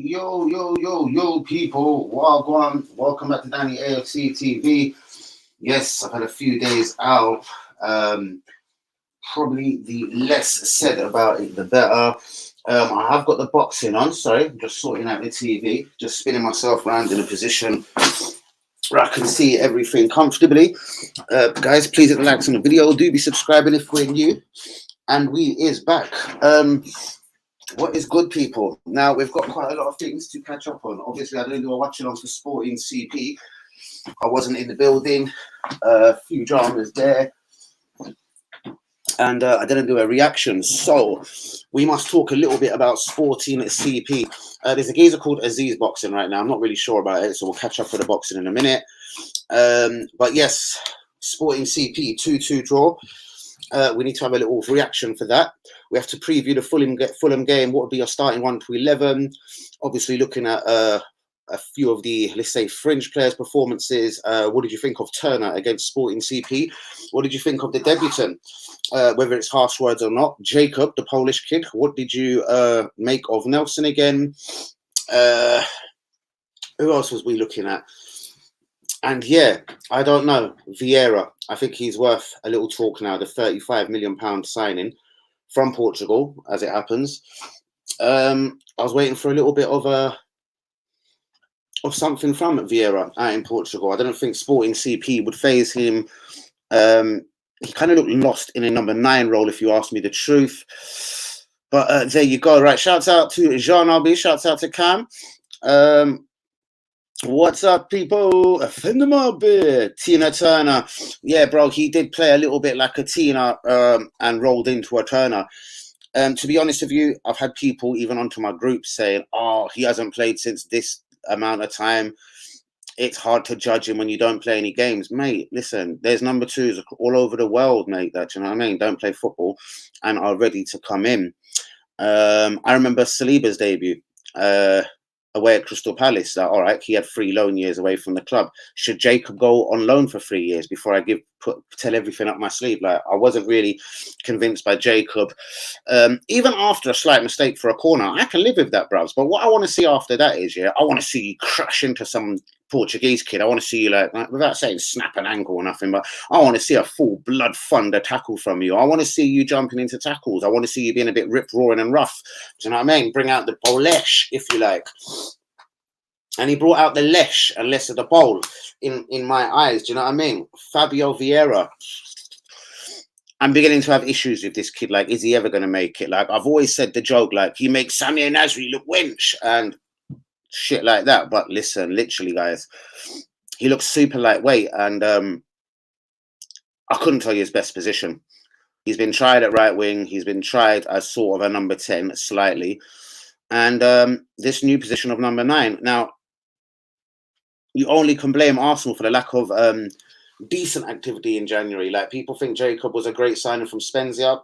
Yo, people. Welcome back to Danny AFC TV. Yes, I've had a few days out. Probably the less said about it, the better. I have got the boxing on. Sorry, I'm just sorting out the TV. Just spinning myself around in a position where I can see everything comfortably. Guys, please hit the likes on the video. Do be subscribing if we're new. And we is back. What is good, people? Now, we've got quite a lot of things to catch up on. Obviously, I didn't do a watching on for Sporting CP. I wasn't in the building. A few dramas there. And I didn't do a reaction. So, we must talk a little bit about Sporting CP. There's a geezer called Aziz Boxing right now. I'm not really sure about it, so we'll catch up with the boxing in a minute. But yes, Sporting CP 2-2 draw. We need to have a little reaction for that. We have to preview the Fulham game. What would be your starting 1 to 11? Obviously, looking at a few of the, let's say, fringe players' performances. What did you think of Turner against Sporting CP? What did you think of the debutant? Whether it's harsh words or not. Jacob, the Polish kid. What did you make of Nelson again? Who else was we looking at? And yeah, I don't know. Vieira, I think he's worth a little talk now. The £35 million signing from Portugal, as it happens. I was waiting for a little bit of something from Vieira out in Portugal. I don't think Sporting CP would phase him. He kind of looked lost in a number 9 role, if you ask me the truth. But there you go. Right, shouts out to Jean Albi. Shouts out to Cam. What's up, people? Offend them a bit. Tina Turner. Yeah, bro, he did play a little bit like a Tina and rolled into a Turner. To be honest with you, I've had people even onto my group saying, oh, he hasn't played since this amount of time. It's hard to judge him when you don't play any games. Mate, listen, there's number 2s all over the world, mate, that, you know what I mean, don't play football and are ready to come in. I remember Saliba's debut. Away at Crystal Palace. All right, he had 3 loan years away from the club. Should Jacob go on loan for 3 years before I tell everything up my sleeve? Like, I wasn't really convinced by Jacob. Even after a slight mistake for a corner, I can live with that, bruvs. But what I want to see after that is, yeah, I want to see you crash into some Portuguese kid. I want to see you, like without saying snap an ankle or nothing, but I want to see a full blood thunder tackle from you. I want to see you jumping into tackles. I want to see you being a bit rip roaring and rough. Do you know what I mean? Bring out the Polish, if you like. And he brought out the lesh and less of the bowl in my eyes. Do you know what I mean? Fabio Vieira. I'm beginning to have issues with this kid. Like, is he ever going to make it? Like, I've always said the joke, like, he makes Samir Nasri look wench and shit like that. But listen, literally, guys, he looks super lightweight. And I couldn't tell you his best position. He's been tried at right wing. He's been tried as sort of a number 10, slightly. And this new position of number 9. Now, you only can blame Arsenal for the lack of decent activity in January. Like, people think Jacob was a great signing from Spezia.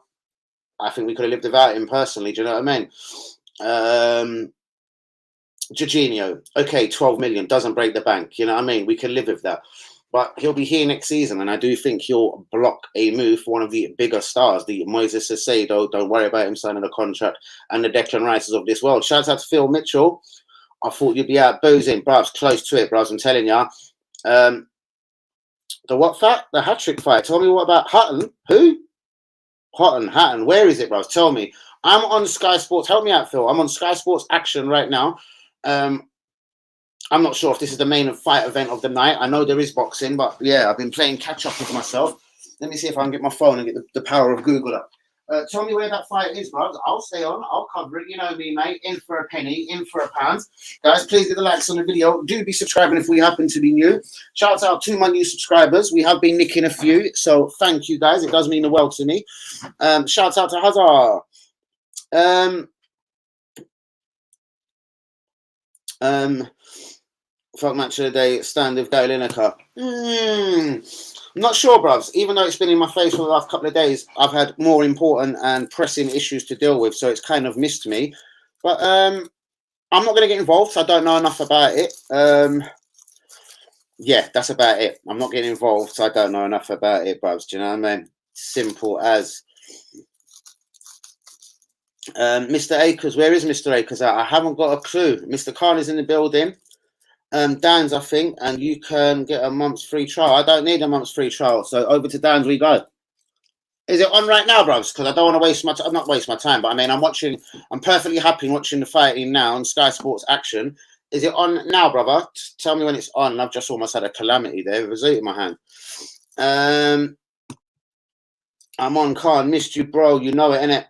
I think we could have lived without him personally. Do you know what I mean? Jorginho, okay, 12 million doesn't break the bank. You know what I mean? We can live with that. But he'll be here next season, and I do think he'll block a move for one of the bigger stars, the Moises Caicedo. Don't worry about him signing a contract, and the Declan Rices of this world. Shout out to Phil Mitchell. I thought you'd be out boozing, bruvs. Close to it, bruvs. I'm telling ya. The what fight? The hat-trick fight. Tell me what about Hutton? Who? Hatton. Where is it, bruvs? Tell me. I'm on Sky Sports. Help me out, Phil. I'm on Sky Sports Action right now. I'm not sure if this is the main fight event of the night. I know there is boxing, but yeah, I've been playing catch-up with myself. Let me see if I can get my phone and get the power of Google up. Tell me where that fight is, bro. I'll stay on. I'll cover it. You know me, mate. In for a penny, in for a pound. Guys, please get the likes on the video. Do be subscribing if we happen to be new. Shout out to my new subscribers. We have been nicking a few, so thank you, guys. It does mean the world to me. Shout out to Hazard. Fuck match of the day. Stand with Gary Lineker. I'm not sure, bruvs. Even though it's been in my face for the last couple of days, I've had more important and pressing issues to deal with, so it's kind of missed me. But I'm not going to get involved, so I don't know enough about it. Yeah, that's about it. I'm not getting involved, so I don't know enough about it, bruvs. Do you know what I mean? Simple as. Mr. Akers, where is Mr. Akers at? I haven't got a clue. Mr. Khan is in the building. Dan's, I think, and you can get a month's free trial. I don't need a month's free trial, so over to Dan's we go. Is it on right now, bros? Because I don't want to waste my time. Not waste my time, but I mean, I'm perfectly happy watching the fighting now on Sky Sports Action. Is it on now, brother? Tell me when it's on. I've just almost had a calamity there with a zoot in my hand. I'm on, Khan. Missed you, bro. You know it, innit?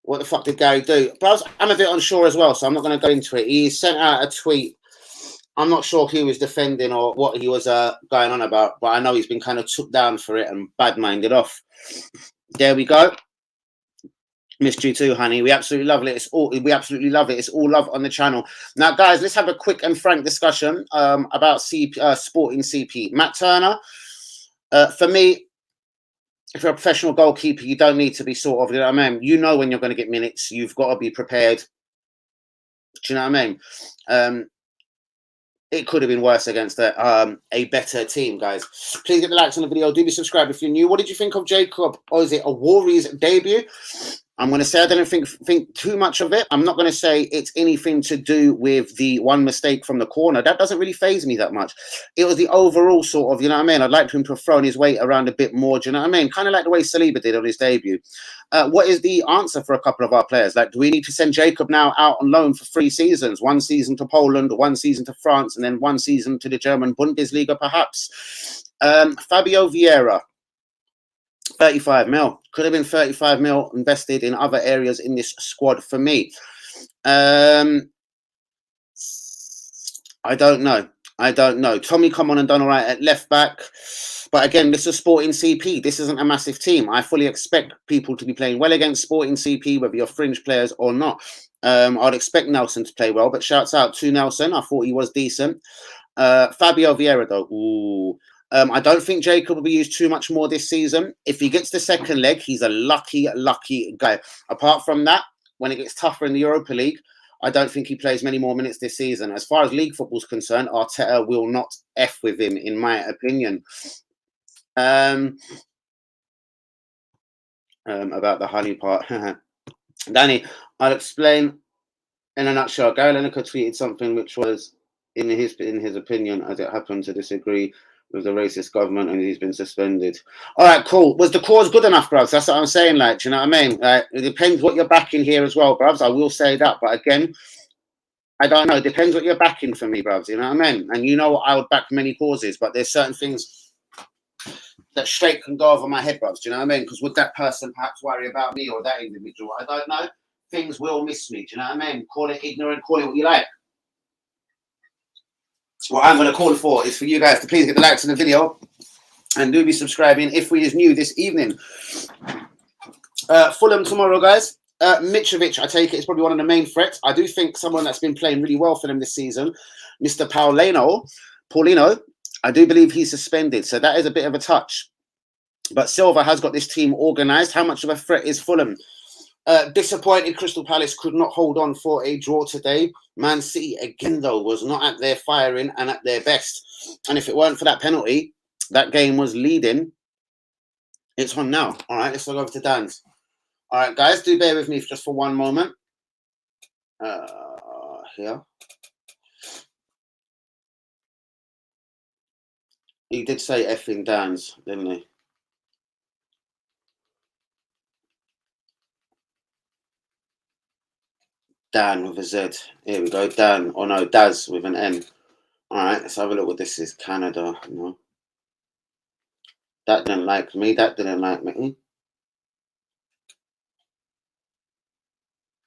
What the fuck did Gary do? Bros, I'm a bit unsure as well, so I'm not going to go into it. He sent out a tweet. I'm not sure who he was defending or what he was going on about, but I know he's been kind of took down for it and bad-minded off. There we go. Missed you too, honey. We absolutely love it. We absolutely love it. It's all love on the channel. Now, guys, let's have a quick and frank discussion about Sporting CP. Matt Turner, for me, if you're a professional goalkeeper, you don't need to be sort of, you know what I mean? You know when you're going to get minutes. You've got to be prepared. Do you know what I mean? It could have been worse against a better team, guys. Please get the likes on the video. Do be subscribed if you're new. What did you think of Jacob? Or is it a Warriors debut? I'm going to say I don't think too much of it. I'm not going to say it's anything to do with the one mistake from the corner. That doesn't really faze me that much. It was the overall sort of, you know what I mean? I'd like him to have thrown his weight around a bit more. Do you know what I mean? Kind of like the way Saliba did on his debut. What is the answer for a couple of our players? Like, do we need to send Jacob now out on loan for 3 seasons? 1 season to Poland, 1 season to France, and then 1 season to the German Bundesliga, perhaps? Fabio Vieira. 35 mil. Could have been 35 mil invested in other areas in this squad for me. I don't know. Tommy come on and done all right at left back. But again, this is Sporting CP. This isn't a massive team. I fully expect people to be playing well against Sporting CP, whether you're fringe players or not. I'd expect Nelson to play well, but shouts out to Nelson. I thought he was decent. Fabio Vieira, though. Ooh. I don't think Jacob will be used too much more this season. If he gets the second leg, he's a lucky guy. Apart from that, when it gets tougher in the Europa League, I don't think he plays many more minutes this season. As far as league football is concerned, Arteta will not F with him, in my opinion. About the honey part. Danny, I'll explain in a nutshell. Gary Lineker tweeted something which was, in his opinion, as it happened, to disagree with the racist government, and he's been suspended. All right, cool. Was the cause good enough, bruv? That's what I'm saying. Like, do you know what I mean? It depends what you're backing here as well, bruv. I will say that, but again, I don't know. It depends what you're backing for me, bruv. You know what I mean? And you know I would back many causes, but there's certain things that straight can go over my head, bruv. Do you know what I mean? Because would that person perhaps worry about me or that individual? I don't know. Things will miss me. Do you know what I mean? Call it ignorant, call it what you like. What I'm going to call for is for you guys to please get the likes on the video and do be subscribing if we is new this evening. Fulham tomorrow, guys. Mitrovic, I take it, is probably one of the main threats. I do think someone that's been playing really well for them this season, Mr. Paulino, I do believe he's suspended, so that is a bit of a touch. But Silva has got this team organised. How much of a threat is Fulham? Disappointed Crystal Palace could not hold on for a draw today. Man City, again, though, was not at their firing and at their best. And if it weren't for that penalty, that game was leading. It's on now. All right, let's go over to Dan's. All right, guys, do bear with me just for one moment. Here. He did say effing Dan's, didn't he? Dan with a Z. Here we go. Dan. Oh no, Daz with an N. All right, let's have a look what this is. Canada. No. That didn't like me. That didn't like me.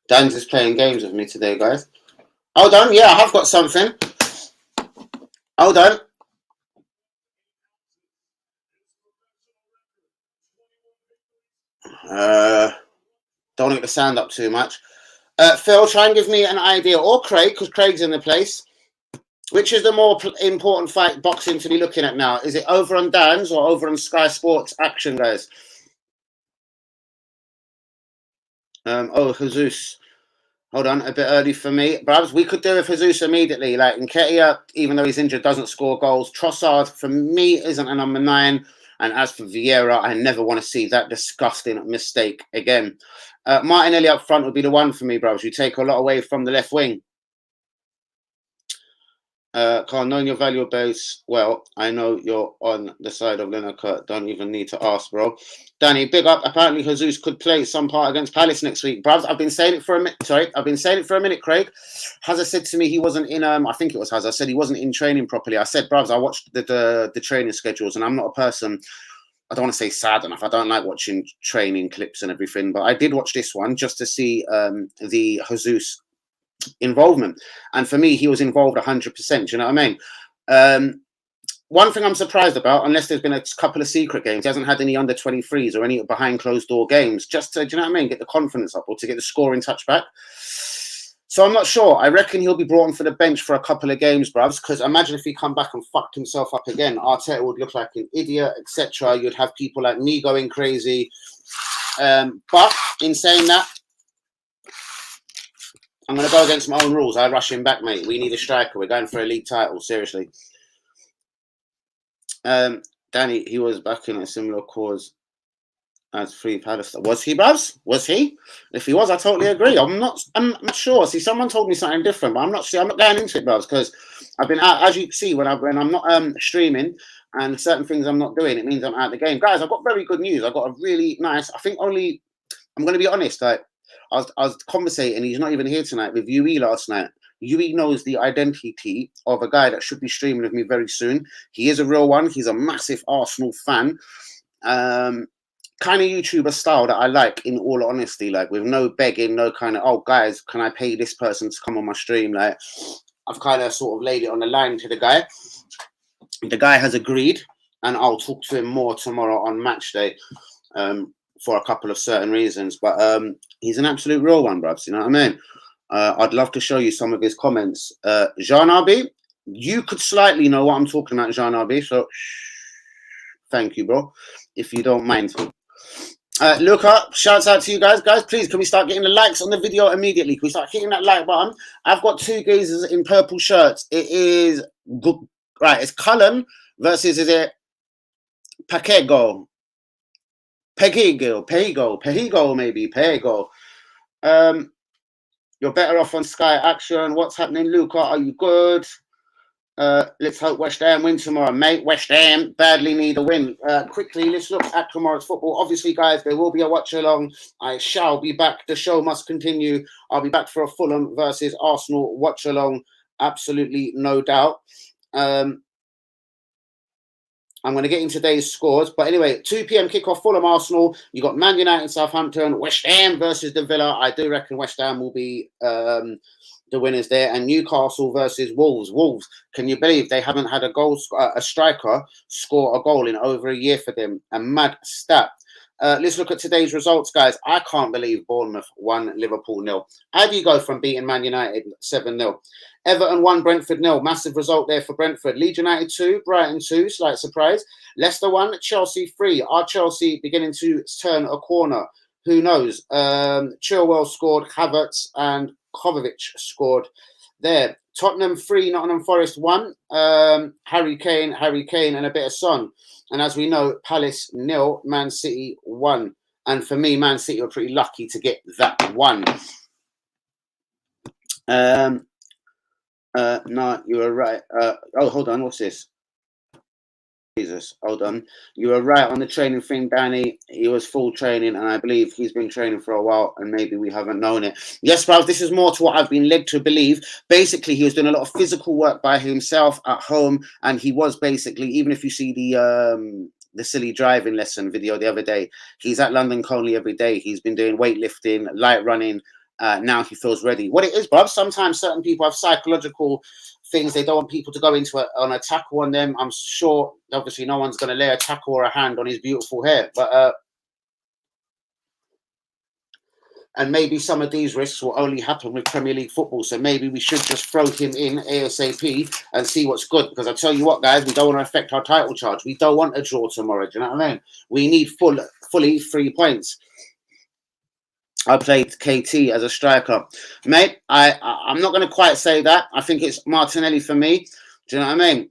Dan's is playing games with me today, guys. Hold on. Yeah, I have got something. Hold on. Don't want to get the sound up too much. Phil, try and give me an idea, or Craig, because Craig's in the place. Which is the more important fight boxing to be looking at now? Is it over on Dan's or over on Sky Sports Action, guys? Oh, Jesus. Hold on, a bit early for me. Perhaps we could do with Jesus immediately. Like Nketiah, even though he's injured, doesn't score goals. Trossard, for me, isn't a number 9. And as for Vieira, I never want to see that disgusting mistake again. Martinelli up front would be the one for me, bros. You take a lot away from the left wing. Carl, knowing your value base well, I know you're on the side of Lineker. Don't even need to ask, bro. Danny, big up. Apparently, Jesus could play some part against Palace next week, bro. I've been saying it for a minute. Sorry, I've been saying it for a minute, Craig. Hazard said to me he wasn't in. I think it was Hazard. Said he wasn't in training properly. I said, bro, I watched the training schedules, and I'm not a person. I don't want to say sad enough. I don't like watching training clips and everything, but I did watch this one just to see the Jesus involvement, and for me he was involved 100%. Do you know what I mean? One thing I'm surprised about, unless there's been a couple of secret games, he hasn't had any under 23s or any behind closed door games, just to, do you know what I mean, get the confidence up or to get the scoring touch back. So I'm not sure. I reckon he'll be brought on for the bench for a couple of games, bruvs, because imagine if he come back and fucked himself up again. Arteta would look like an idiot, etc. You'd have people like me going crazy. But in saying that, I'm going to go against my own rules. I rush him back, mate. We need a striker. We're going for a league title, seriously. Danny, he was back in a similar cause as Free Palace. Was he, bruvs? Was he? If he was, I totally agree. I'm not sure. See, someone told me something different, but I'm not going into it, bruvs, because I've been out, as you can see, when I'm not streaming and certain things I'm not doing, it means I'm out of the game. Guys, I've got very good news. I've got a really nice, I think only, I'm going to be honest, like, I was conversating, he's not even here tonight, with UE last night. UE knows the identity of a guy that should be streaming with me very soon. He is a real one. He's a massive Arsenal fan. Kind of YouTuber style that I like, in all honesty, like with no begging, no kind of, oh, guys, can I pay this person to come on my stream? Like, I've kind of sort of laid it on the line to the guy. The guy has agreed, and I'll talk to him more tomorrow on match day. For a couple of certain reasons, but he's an absolute real one, bruv. You know what I mean? I'd love to show you some of his comments. Jean Arby, you could slightly know what I'm talking about, Jean Arby, so thank you, bro, if you don't mind. Luca, shouts out to you guys. Guys, please, can we start getting the likes on the video immediately? Can we start hitting that like button? I've got two gazers in purple shirts. It is good. Right, it's Cullen versus, is it Paquego? Pehigo, maybe. Pehigo. You're better off on Sky Action. What's happening, Luca? Are you good? Let's hope West Ham win tomorrow, mate. West Ham badly need a win. Quickly, let's look at tomorrow's football. Obviously, guys, there will be a watch-along. I shall be back. The show must continue. I'll be back for a Fulham versus Arsenal watch-along. Absolutely no doubt. I'm going to get into today's scores. But anyway, 2 p.m. kickoff, Fulham, Arsenal. You got Man United, Southampton, West Ham versus the Villa. I do reckon West Ham will be the winners there. And Newcastle versus Wolves. Wolves, can you believe they haven't had a striker score a goal in over a year for them? A mad stat. Let's look at today's results, guys. I can't believe Bournemouth won, Liverpool 0. How do you go from beating Man United 7-0? Everton 1, Brentford 0. Massive result there for Brentford. Leeds United 2, Brighton 2. Slight surprise. Leicester 1, Chelsea 3. Are Chelsea beginning to turn a corner? Who knows? Chilwell scored. Havertz and Kovacic scored there. Tottenham 3, Nottingham Forest 1. Harry Kane, and a bit of Son. And as we know, Palace 0, Man City 1. And for me, Man City were pretty lucky to get that one. No, you were right. Oh, hold on. What's this? Jesus, hold on. You were right on the training thing, Danny. He was full training, and I believe he's been training for a while, and maybe we haven't known it. Yes, bruv, this is more to what I've been led to believe. Basically, he was doing a lot of physical work by himself at home, and he was basically, even if you see the silly driving lesson video the other day, he's at London Colney every day. He's been doing weightlifting, light running. Now he feels ready. What it is, bruv, sometimes certain people have psychological things. They don't want people to go into an tackle on them. I'm sure, obviously, no one's going to lay a tackle or a hand on his beautiful hair. But and maybe some of these risks will only happen with Premier League football. So maybe we should just throw him in ASAP and see what's good. Because I tell you what, guys, we don't want to affect our title charge. We don't want a draw tomorrow. Do you know what I mean? We need fully 3 points. I played KT as a striker, mate. I'm not going to quite say that. I think it's Martinelli for me. Do you know what I mean?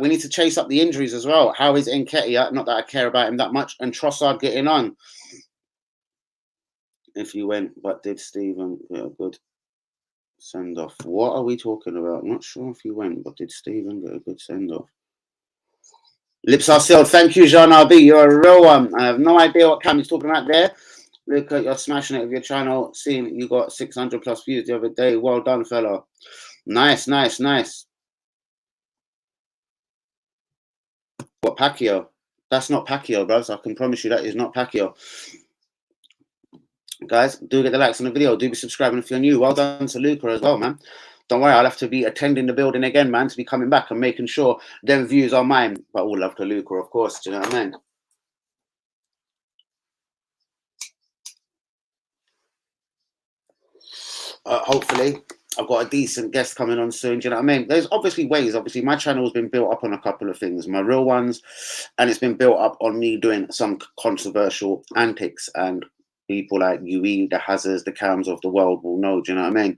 We need to chase up the injuries as well. How is Nketiah? Not that I care about him that much. And Trossard getting on. If you went, but did Stephen get a good send off? What are we talking about? Not sure if you went, but did Stephen get a good send off? Lips are sealed. Thank you, Jean RB. You're a real one. I have no idea what Cam is talking about there. Look at you're smashing it with your channel. Seeing you got 600 plus views the other day. Well done, fella. Nice, nice, nice. What, Pacquiao? That's not Pacquiao, bros. I can promise you that is not Pacquiao. Guys, do get the likes on the video. Do be subscribing if you're new. Well done to Luca as well, man. Don't worry, I'll have to be attending the building again, man, to be coming back and making sure them views are mine. But all love to Luca, of course. Do you know what I mean? Hopefully, I've got a decent guest coming on soon. Do you know what I mean? There's obviously ways. Obviously, my channel has been built up on a couple of things, my real ones, and it's been built up on me doing some controversial antics. And people like UE, the Hazards, the Cams of the world will know. Do you know what I mean?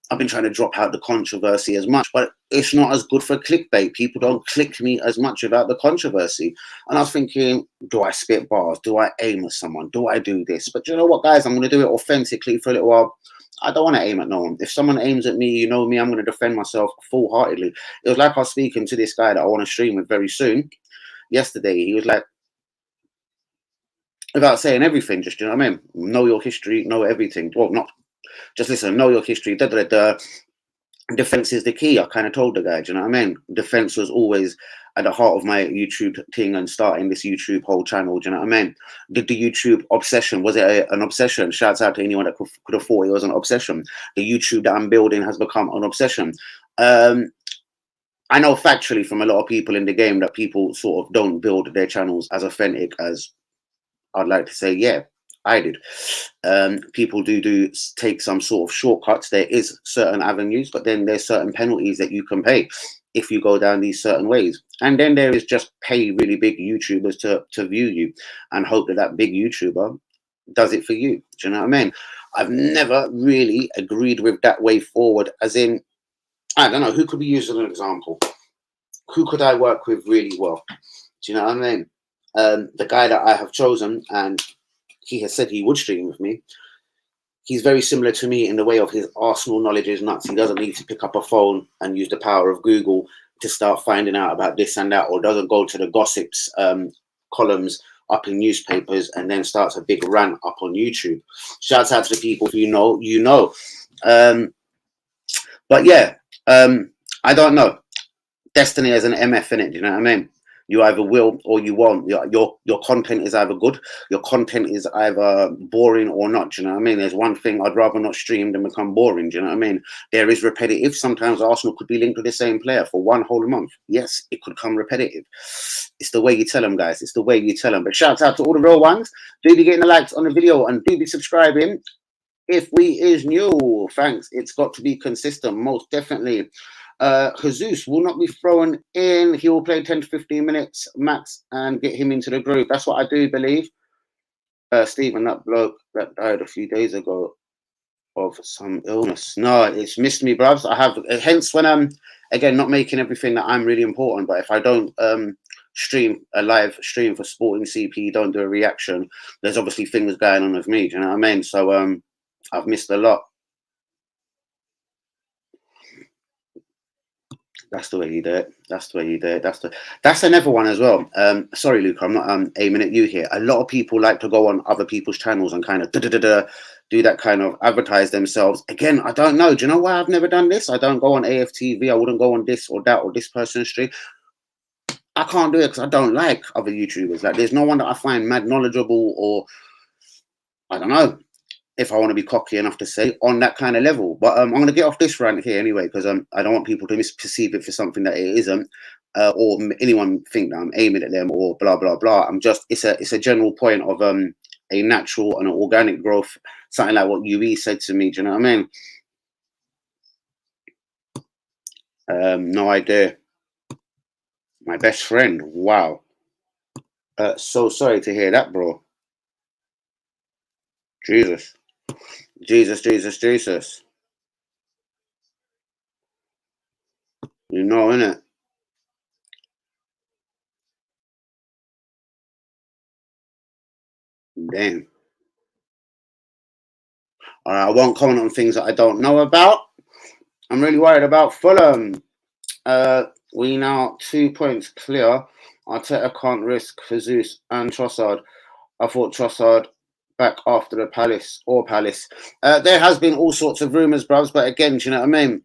I've been trying to drop out the controversy as much, but it's not as good for clickbait. People don't click me as much about the controversy. And I was thinking, do I spit bars? Do I aim at someone? Do I do this? But you know what, guys? I'm going to do it authentically for a little while. I don't want to aim at no one. If someone aims at me, you know me, I'm going to defend myself full-heartedly. It was like I was speaking to this guy that I want to stream with very soon. Yesterday, he was like, without saying everything, just, you know what I mean? Know your history, know everything. Well, not just listen, know your history. Defense is the key. I kind of told the guy, do you know what I mean? Defense was always at the heart of my YouTube thing and starting this YouTube whole channel. Do you know what I mean? Did the YouTube obsession, was it an obsession? Shouts out to anyone that could have thought it was an obsession. The YouTube that I'm building has become an obsession. I know factually from a lot of people in the game that people sort of don't build their channels as authentic as I'd like to say, yeah, I did. People do take some sort of shortcuts. There is certain avenues, but then there's certain penalties that you can pay if you go down these certain ways. And then there is just pay really big YouTubers to view you and hope that that big YouTuber does it for you. Do you know what I mean? I've never really agreed with that way forward, as in, I don't know, who could be used as an example? Who could I work with really well? Do you know what I mean? The guy that I have chosen, and he has said he would stream with me. He's very similar to me in the way of his Arsenal knowledge is nuts. He doesn't need to pick up a phone and use the power of Google to start finding out about this and that, or doesn't go to the gossips columns up in newspapers and then starts a big rant up on YouTube. Shouts out to the people who you know. But yeah, I don't know. Destiny as an MF in it, do you know what I mean? You either will or you won't. Your content is either good, your content is either boring or not. Do you know what I mean? There's one thing I'd rather not stream than become boring. Do you know what I mean? There is repetitive. Sometimes Arsenal could be linked to the same player for one whole month. Yes, it could come repetitive. It's the way you tell them, guys. It's the way you tell them. But shout out to all the real ones. Do be getting the likes on the video and do be subscribing. If we is new, thanks. It's got to be consistent, most definitely. Jesus will not be thrown in. He will play 10 to 15 minutes max and get him into the group. That's what I do believe. Stephen, that bloke that died a few days ago of some illness. No, it's missed me, bruvs. I have, hence when I'm, again, not making everything that I'm really important, but if I don't stream a live stream for Sporting CP, don't do a reaction, there's obviously things going on with me, do you know what I mean? So I've missed a lot. That's the way you do it. That's the way you do it. That's another one as well. Sorry, Luke, I'm not aiming at you here. A lot of people like to go on other people's channels and kind of do that kind of advertise themselves. Again, I don't know. Do you know why I've never done this? I don't go on AFTV. I wouldn't go on this or that or this person's stream. I can't do it because I don't like other YouTubers. Like, there's no one that I find mad knowledgeable or I don't know, if I want to be cocky enough to say, on that kind of level. But I'm going to get off this rant here anyway, because I don't want people to misperceive it for something that it isn't, or anyone think that I'm aiming at them or blah, blah, blah. I'm just, it's a general point of a natural and organic growth, something like what UE said to me. Do you know what I mean? No idea. My best friend. Wow. So sorry to hear that, bro. Jesus. Jesus, Jesus, Jesus. You know, innit? Damn. All right, I won't comment on things that I don't know about. I'm really worried about Fulham. We now 2 points clear. Arteta can't risk Jesus and Trossard. I thought Trossard back after the Palace. There has been all sorts of rumours, bruvs, but again, do you know what I mean?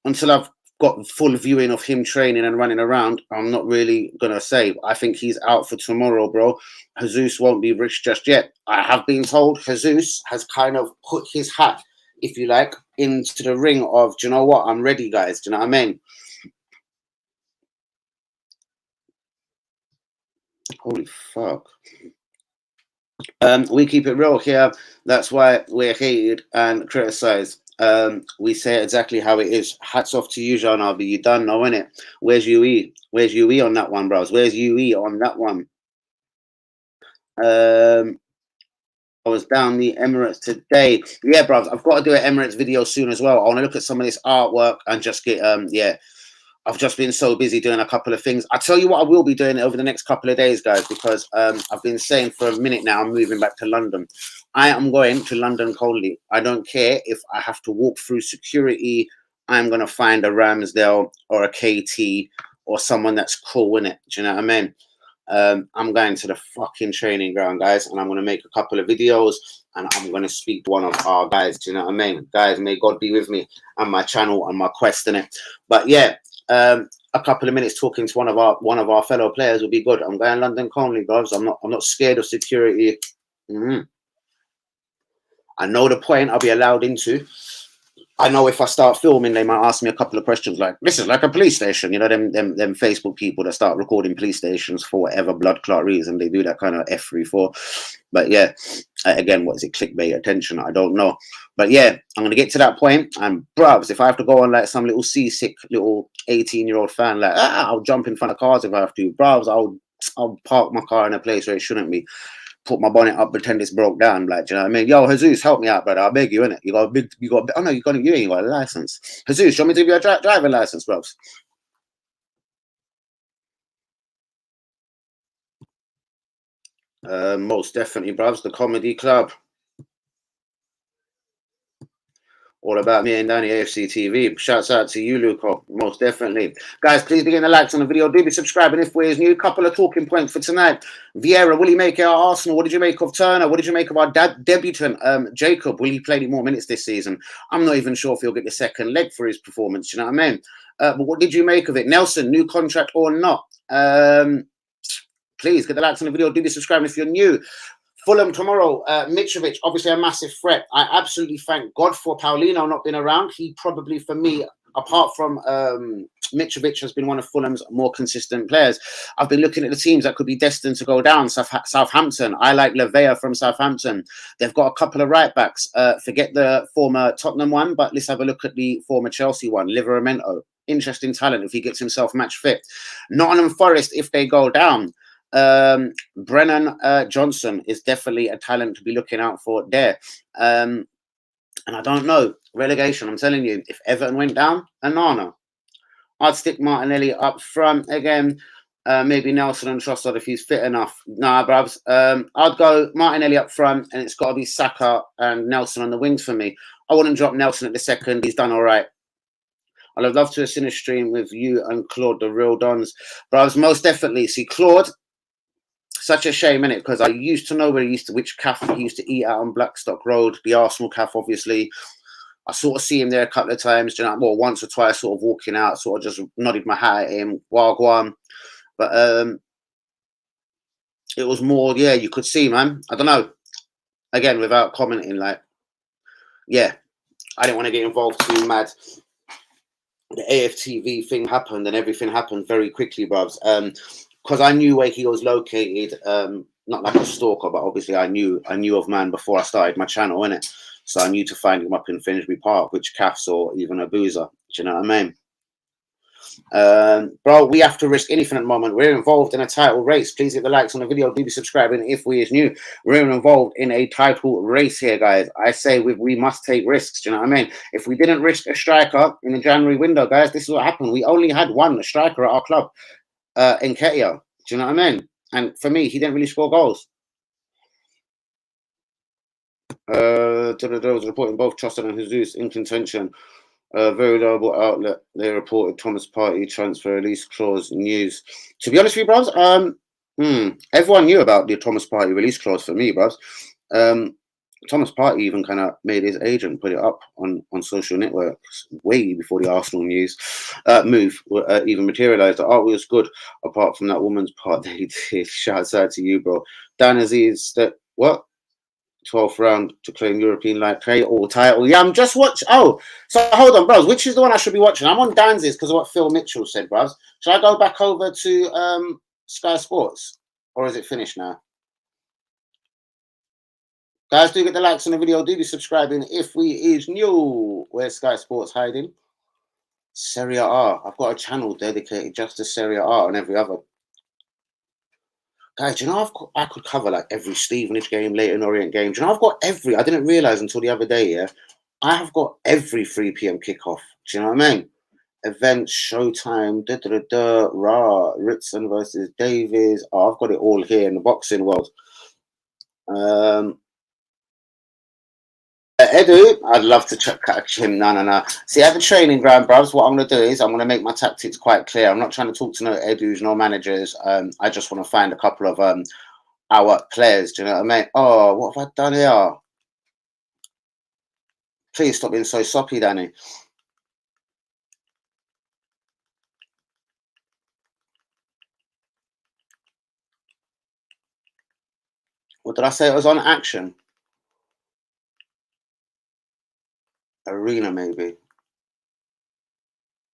Until I've got full viewing of him training and running around, I'm not really going to say. I think he's out for tomorrow, bro. Jesus won't be rich just yet. I have been told Jesus has kind of put his hat, if you like, into the ring of, do you know what? I'm ready, guys. Do you know what I mean? Holy fuck. We keep it real here. That's why we're hated and criticized. We say exactly how it is. Hats off to you, Jean Arby. You done know, innit? Where's UE? Where's UE on that one, bros? Where's UE on that one? I was down the Emirates today. Yeah, bros. I've got to do an Emirates video soon as well. I want to look at some of this artwork and just get yeah. I've just been so busy doing a couple of things. I'll tell you what I will be doing over the next couple of days, guys, because I've been saying for a minute now I'm moving back to London. I am going to London coldly. I don't care if I have to walk through security. I'm going to find a Ramsdale or a KT or someone that's cool in it. Do you know what I mean? I'm going to the fucking training ground, guys, and I'm going to make a couple of videos and I'm going to speak to one of our guys. Do you know what I mean? Guys, may God be with me and my channel and my quest in it. But yeah, a couple of minutes talking to one of our fellow players would be good. I'm going London Conley, guys. I'm not scared of security. I know the point I'll be allowed into. I know if I start filming, they might ask me a couple of questions like, "This is like a police station," you know, them Facebook people that start recording police stations for whatever blood clot reason. They do that kind of F3 for. But yeah, again, what is it? Clickbait attention? I don't know. But yeah, I'm gonna get to that point. And bruvs, if I have to go on like some little seasick little 18-year-old fan, like I'll jump in front of cars if I have to. Bruvs, I'll park my car in a place where it shouldn't be. Put my bonnet up, pretend it's broke down. Like, do you know what I mean? Yo, Jesus, help me out, brother. I beg you, innit? You got oh no, you ain't got a license. Jesus, show me to give you a driving license, bros. Most definitely, bros. The comedy club. All about me and Danny AFC TV. Shouts out to you, Luco. Most definitely. Guys, please begin the likes on the video. Do be subscribing if we're new. Couple of talking points for tonight. Vieira, will he make it at Arsenal? What did you make of Turner? What did you make of our debutant, Jacob? Will he play any more minutes this season? I'm not even sure if he'll get the second leg for his performance. You know what I mean? But what did you make of it? Nelson, new contract or not? Please get the likes on the video. Do be subscribing if you're new. Fulham tomorrow, Mitrovic, obviously a massive threat. I absolutely thank God for Paulinho not being around. He probably, for me, apart from Mitrovic, has been one of Fulham's more consistent players. I've been looking at the teams that could be destined to go down. Southampton. I like Lavea from Southampton. They've got a couple of right backs. Forget the former Tottenham one, but let's have a look at the former Chelsea one, Livramento. Interesting talent if he gets himself match fit. Nottingham Forest, if they go down. Brennan Johnson is definitely a talent to be looking out for there. And I don't know, relegation, I'm telling you, if Everton went down, Anana, I'd stick Martinelli up front again. Maybe Nelson and Trossard if he's fit enough. Nah, bruvs. I'd go Martinelli up front, and it's got to be Saka and Nelson on the wings for me. I wouldn't drop Nelson at the second. He's done all right. I'd have loved to have seen a stream with you and Claude, the real dons. Bruvs, most definitely. See, Claude, such a shame, innit? Because I used to know which cafe he used to eat out on Blackstock Road, the Arsenal cafe, obviously. I sort of see him there a couple of times, you know, well, once or twice, sort of walking out, sort of just nodded my hat at him, wagwan. But it was more, yeah, you could see, man. I don't know. Again, without commenting, like, yeah, I didn't want to get involved too mad. The AFTV thing happened, and everything happened very quickly, bruvs. Because I knew where he was located, not like a stalker, but obviously I knew of man before I started my channel, innit? So I knew to find him up in Finsbury Park, which cafes or even a boozer. Do you know what I mean? Bro, we have to risk anything at the moment. We're involved in a title race. Please hit the likes on the video. Do be subscribing if we is new. We're involved in a title race here, guys. I say we must take risks. Do you know what I mean? If we didn't risk a striker in the January window, guys, this is what happened. We only had one striker at our club, in Ketia. Do you know what I mean? And for me, he didn't really score goals. Was reporting both Trossard and Jesus in contention. Very reliable outlet. They reported Thomas Partey transfer release clause news. To be honest with you, bros, everyone knew about the Thomas Partey release clause for me, bros. Thomas Partey even kind of made his agent put it up on social networks way before the Arsenal news move even materialised. The art was good, apart from that woman's part that he did. Shouts out to you, bro. Dan Aziz, what? 12th round to claim European Light Play or title. Yeah, I'm just watching. Oh, so hold on, bros. Which is the one I should be watching? I'm on Danz's because of what Phil Mitchell said, bros. Should I go back over to Sky Sports, or is it finished now? Guys, do get the likes on the video. Do be subscribing if we is new. Where's Sky Sports hiding? Serie A. I've got a channel dedicated just to Serie A and every other. Guys, do you know I could cover like every Stevenage game, Leyton Orient game. Do you know I've got every? I didn't realise until the other day. Yeah, I have got every 3 p.m. kickoff. Do you know what I mean? Events, Showtime, Ritson versus Davies. Oh, I've got it all here in the boxing world. Edu, I'd love to catch him. No. See, at the training ground, bros, what I'm going to do is I'm going to make my tactics quite clear. I'm not trying to talk to no Edus, no managers. I just want to find a couple of our players. Do you know what I mean? Oh, what have I done here? Please stop being so soppy, Danny. What did I say? It was on Action. Arena, maybe.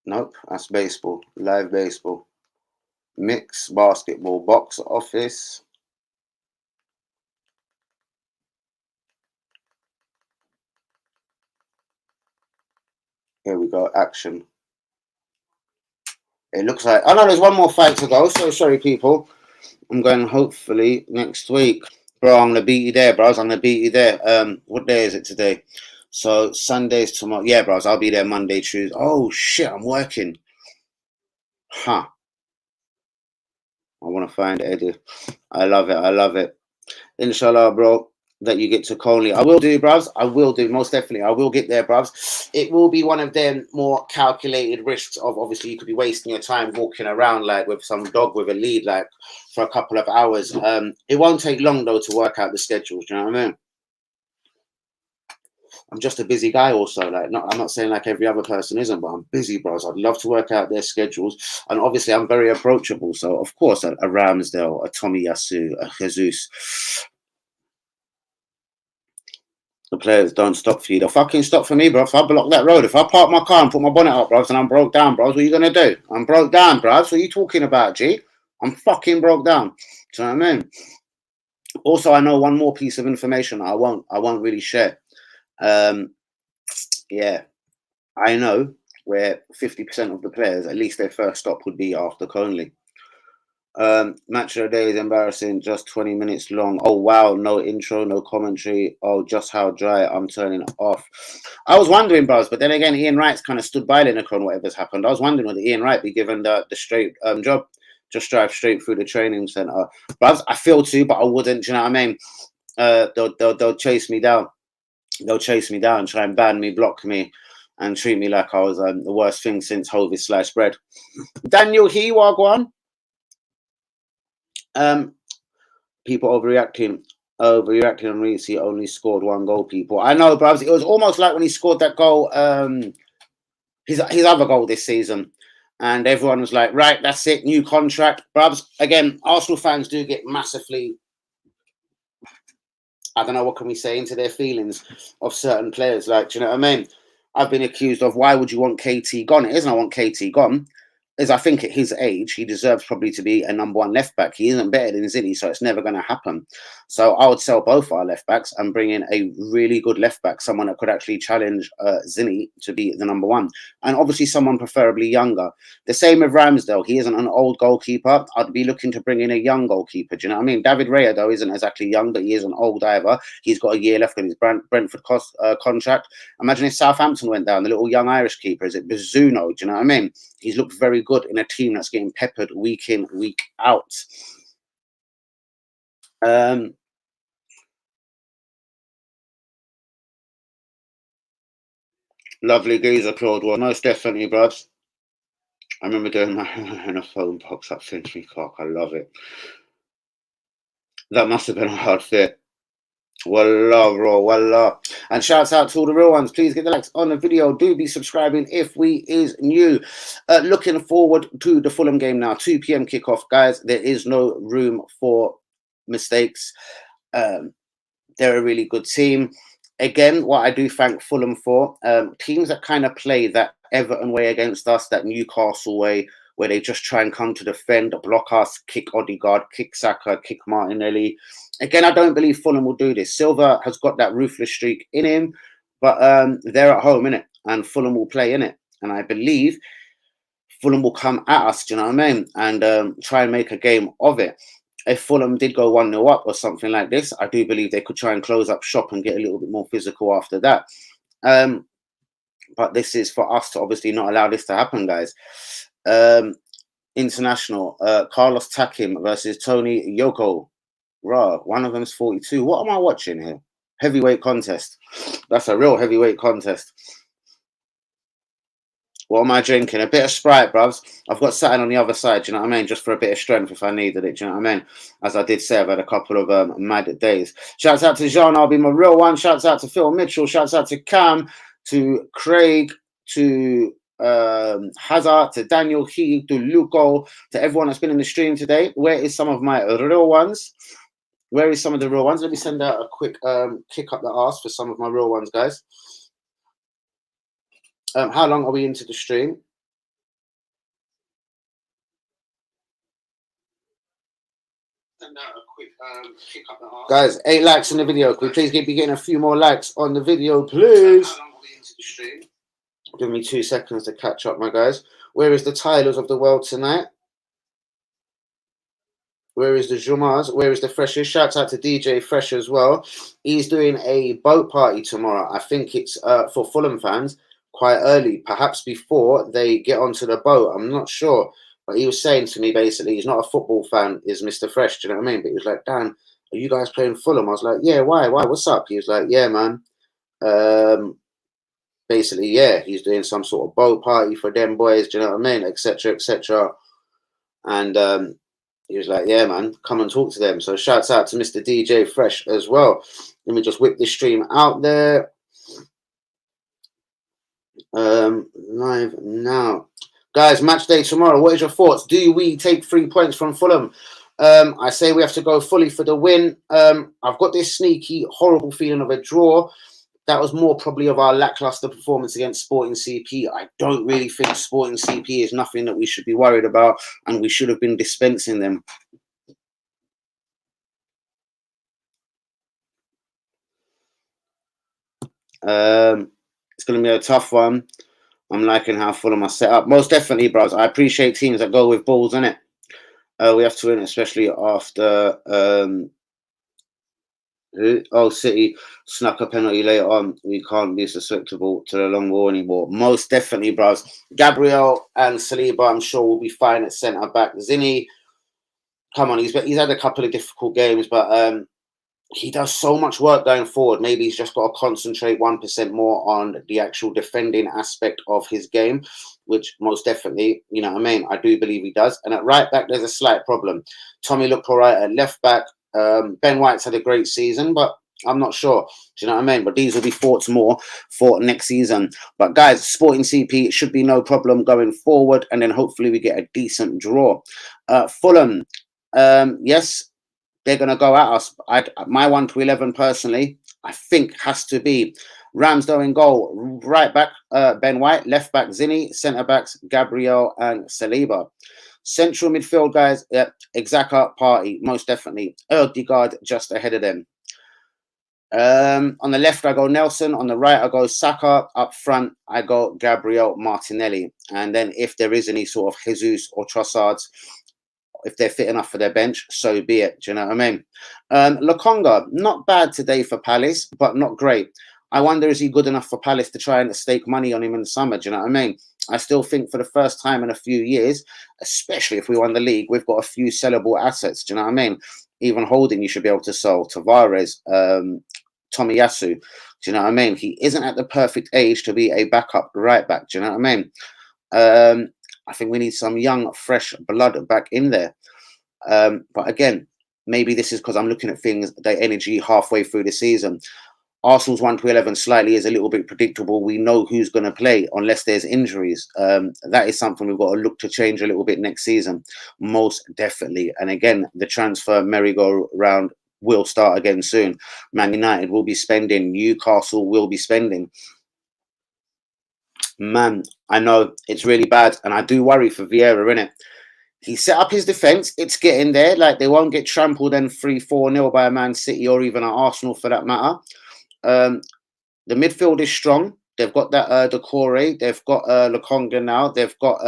Nope, that's baseball. Live baseball. Mix basketball. Box office. Here we go. Action. It looks like... Oh, no, there's one more fight to go. So sorry, people. I'm going hopefully next week. Bro, I'm going to beat you there, bros. I'm going to beat you there. What day is it today? So Sunday's tomorrow. Yeah, bros, I'll be there Monday, Tuesday. Oh, shit, I'm working. Huh. I want to find Eddie. I love it. Inshallah, bro, that you get to Coney. I will do, bros. I will do, most definitely. I will get there, bros. It will be one of them more calculated risks of, obviously, you could be wasting your time walking around like with some dog with a lead, like for a couple of hours. It won't take long, though, to work out the schedules. Do you know what I mean? I'm just a busy guy also. Like, I'm not saying like every other person isn't, but I'm busy, bros. I'd love to work out their schedules. And obviously, I'm very approachable. So, of course, a Ramsdale, a Tommy Yasu, a Jesus. The players don't stop for you. They'll fucking stop for me, bro. If I block that road, if I park my car and put my bonnet up, bros, and I'm broke down, bros, what are you going to do? I'm broke down, bros. What are you talking about, G? I'm fucking broke down. Do you know what I mean? Also, I know one more piece of information I won't really share. Yeah, I know where 50% of the players, at least their first stop would be after Conley. Match of the day is embarrassing, just 20 minutes long. Oh wow, no intro, no commentary. Oh, just how dry. I'm turning it off. I was wondering, bros, but then again, Ian Wright's kind of stood by Lineker on whatever's happened. I was wondering whether Ian Wright be given the straight job, just drive straight through the training centre. Bros, I feel too, but I wouldn't. Do you know what I mean? They'll chase me down. They'll chase me down, try and ban me, block me, and treat me like I was the worst thing since Hovis sliced bread. Daniel Wagwan. People overreacting on Reece. He only scored 1 goal, people. I know, bros. It was almost like when he scored that goal, his other goal this season. And everyone was like, right, that's it, new contract. Bros, again, Arsenal fans do get massively, I don't know, what can we say, into their feelings of certain players. Like, do you know what I mean? I've been accused of, why would you want KT gone? It isn't I want KT gone. is I think at his age, he deserves probably to be a number one left back. He isn't better than Zinni, so it's never going to happen. So I would sell both our left backs and bring in a really good left back, someone that could actually challenge Zinni to be the number one. And obviously someone preferably younger. The same with Ramsdale. He isn't an old goalkeeper. I'd be looking to bring in a young goalkeeper. Do you know what I mean? David Raya, though, isn't exactly young, but he isn't old either. He's got a year left on his Brentford contract. Imagine if Southampton went down, the little young Irish keeper. Is it Bizzuno? Do you know what I mean? He's looked very good in a team that's getting peppered week in, week out. Lovely geezer, Claude. Well, most definitely, bruds. I remember doing my in a phone box at Finchley Clark. I love it. That must have been a hard fit. Wallah, bro, wallah. And shouts out to all the real ones. Please get the likes on the video. Do be subscribing if we is new. Looking forward to the Fulham game now. 2 p.m. kickoff, guys. There is no room for mistakes. They're a really good team. Again, what I do thank Fulham for, teams that kind of play that Everton way against us, that Newcastle way, where they just try and come to defend, block us, kick Odegaard, kick Saka, kick Martinelli. Again, I don't believe Fulham will do this. Silva has got that ruthless streak in him, but they're at home, innit? And Fulham will play in it. And I believe Fulham will come at us, do you know what I mean? And try and make a game of it. If Fulham did go 1-0 up or something like this, I do believe they could try and close up shop and get a little bit more physical after that. But this is for us to obviously not allow this to happen, guys. International, Carlos Takim versus Tony Yoko. Raw, one of them is 42. What am I watching here? Heavyweight contest. That's a real heavyweight contest. What am I drinking? A bit of Sprite, bruvs. I've got something on the other side, do you know what I mean? Just for a bit of strength if I needed it, do you know what I mean? As I did say, I've had a couple of mad days. Shouts out to Jean, I'll be my real one. Shouts out to Phil Mitchell. Shouts out to Cam, to Craig, to Hazard, to Daniel He, to Luco, to everyone that's been in the stream today. Where is some of my real ones? Where is some of the real ones? Let me send out a quick kick up the arse for some of my real ones, guys. How long are we into the stream? Send out a quick kick up the arse. Guys, 8 likes on the video. Could we please be getting a few more likes on the video, please? How long are we into the stream? Give me 2 seconds to catch up, my guys. Where is the Tylers of the world tonight? Where is the Jumars? Where is the Freshers? Shouts out to DJ Fresh as well. He's doing a boat party tomorrow. I think it's for Fulham fans quite early, perhaps before they get onto the boat. I'm not sure. But he was saying to me, basically, he's not a football fan, is Mr. Fresh. Do you know what I mean? But he was like, Dan, are you guys playing Fulham? I was like, yeah, why? What's up? He was like, yeah, man. Basically, yeah, he's doing some sort of boat party for them boys. Do you know what I mean? Etc. etc. And he was like, yeah, man, come and talk to them. So shouts out to Mr. DJ Fresh as well. Let me just whip this stream out there. Live now. Guys, match day tomorrow. What is your thoughts? Do we take 3 points from Fulham? I say we have to go fully for the win. I've got this sneaky, horrible feeling of a draw. That was more probably of our lackluster performance against Sporting CP. I don't really think Sporting CP is nothing that we should be worried about, and we should have been dispensing them. It's going to be a tough one. I'm liking how Fulham are set up. Most definitely, bros. I appreciate teams that go with balls, innit? We have to win, especially after... City snuck a penalty later on. We can't be susceptible to the long ball anymore. Most definitely, bros. Gabriel and Saliba, I'm sure, will be fine at centre back. Zinni, come on, he's had a couple of difficult games, but he does so much work going forward. Maybe he's just got to concentrate 1% more on the actual defending aspect of his game, which most definitely, you know what I mean? I do believe he does. And at right back, there's a slight problem. Tommy looked all right at left back. Ben White's had a great season, but I'm not sure. Do you know what I mean? But these will be thoughts more for next season. But guys, Sporting CP should be no problem going forward, and then hopefully we get a decent draw. Fulham, yes, they're going to go at us. My 1 to 11 personally, I think has to be Ramsdale in goal. Right back, Ben White. Left back, Zinni. Centre backs, Gabriel and Saliba. Central midfield, guys, yeah, Xhaka, Partey, most definitely. Erdegaard just ahead of them. On the left, I go Nelson. On the right, I go Saka. Up front, I go Gabriel Martinelli. And then if there is any sort of Jesus or Trossards, if they're fit enough for their bench, so be it. Do you know what I mean? Lokonga, not bad today for Palace, but not great. I wonder, is he good enough for Palace to try and stake money on him in the summer? Do you know what I mean? I still think for the first time in a few years, especially if we won the league, we've got a few sellable assets. Do you know what I mean? Even Holding, you should be able to sell. Tavares, Tomiyasu. Do you know what I mean? He isn't at the perfect age to be a backup right back. Do you know what I mean? I think we need some young, fresh blood back in there. But again, maybe this is because I'm looking at things, the energy halfway through the season. Arsenal's 1-11 slightly is a little bit predictable. We know who's going to play unless there's injuries. That is something we've got to look to change a little bit next season, most definitely. And again, the transfer merry-go-round will start again soon. Man United will be spending. Newcastle will be spending. Man, I know it's really bad, and I do worry for Vieira, innit? He set up his defence. It's getting there. Like, they won't get trampled and 3-4-0 by a Man City or even an Arsenal for that matter. The midfield is strong. They've got that Decore. They've got Lokonga now. They've got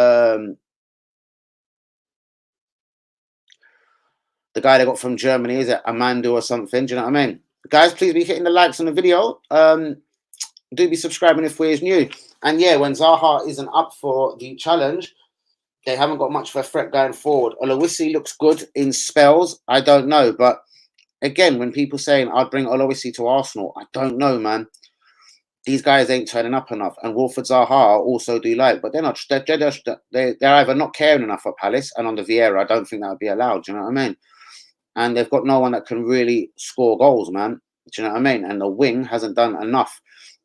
the guy they got from Germany. Is it Amanda or something? Do you know what I mean? Guys, please be hitting the likes on the video. Do be subscribing if we're new. And yeah, when Zaha isn't up for the challenge, they haven't got much of a threat going forward. Olowisi looks good in spells. I don't know. But again, when people saying I'd bring Olowisi to Arsenal, I don't know, man. These guys ain't turning up enough. And Wilfred Zaha also do like, but they're not. They're either not caring enough for Palace, and on the Vieira, I don't think that would be allowed. Do you know what I mean? And they've got no one that can really score goals, man. Do you know what I mean? And the wing hasn't done enough.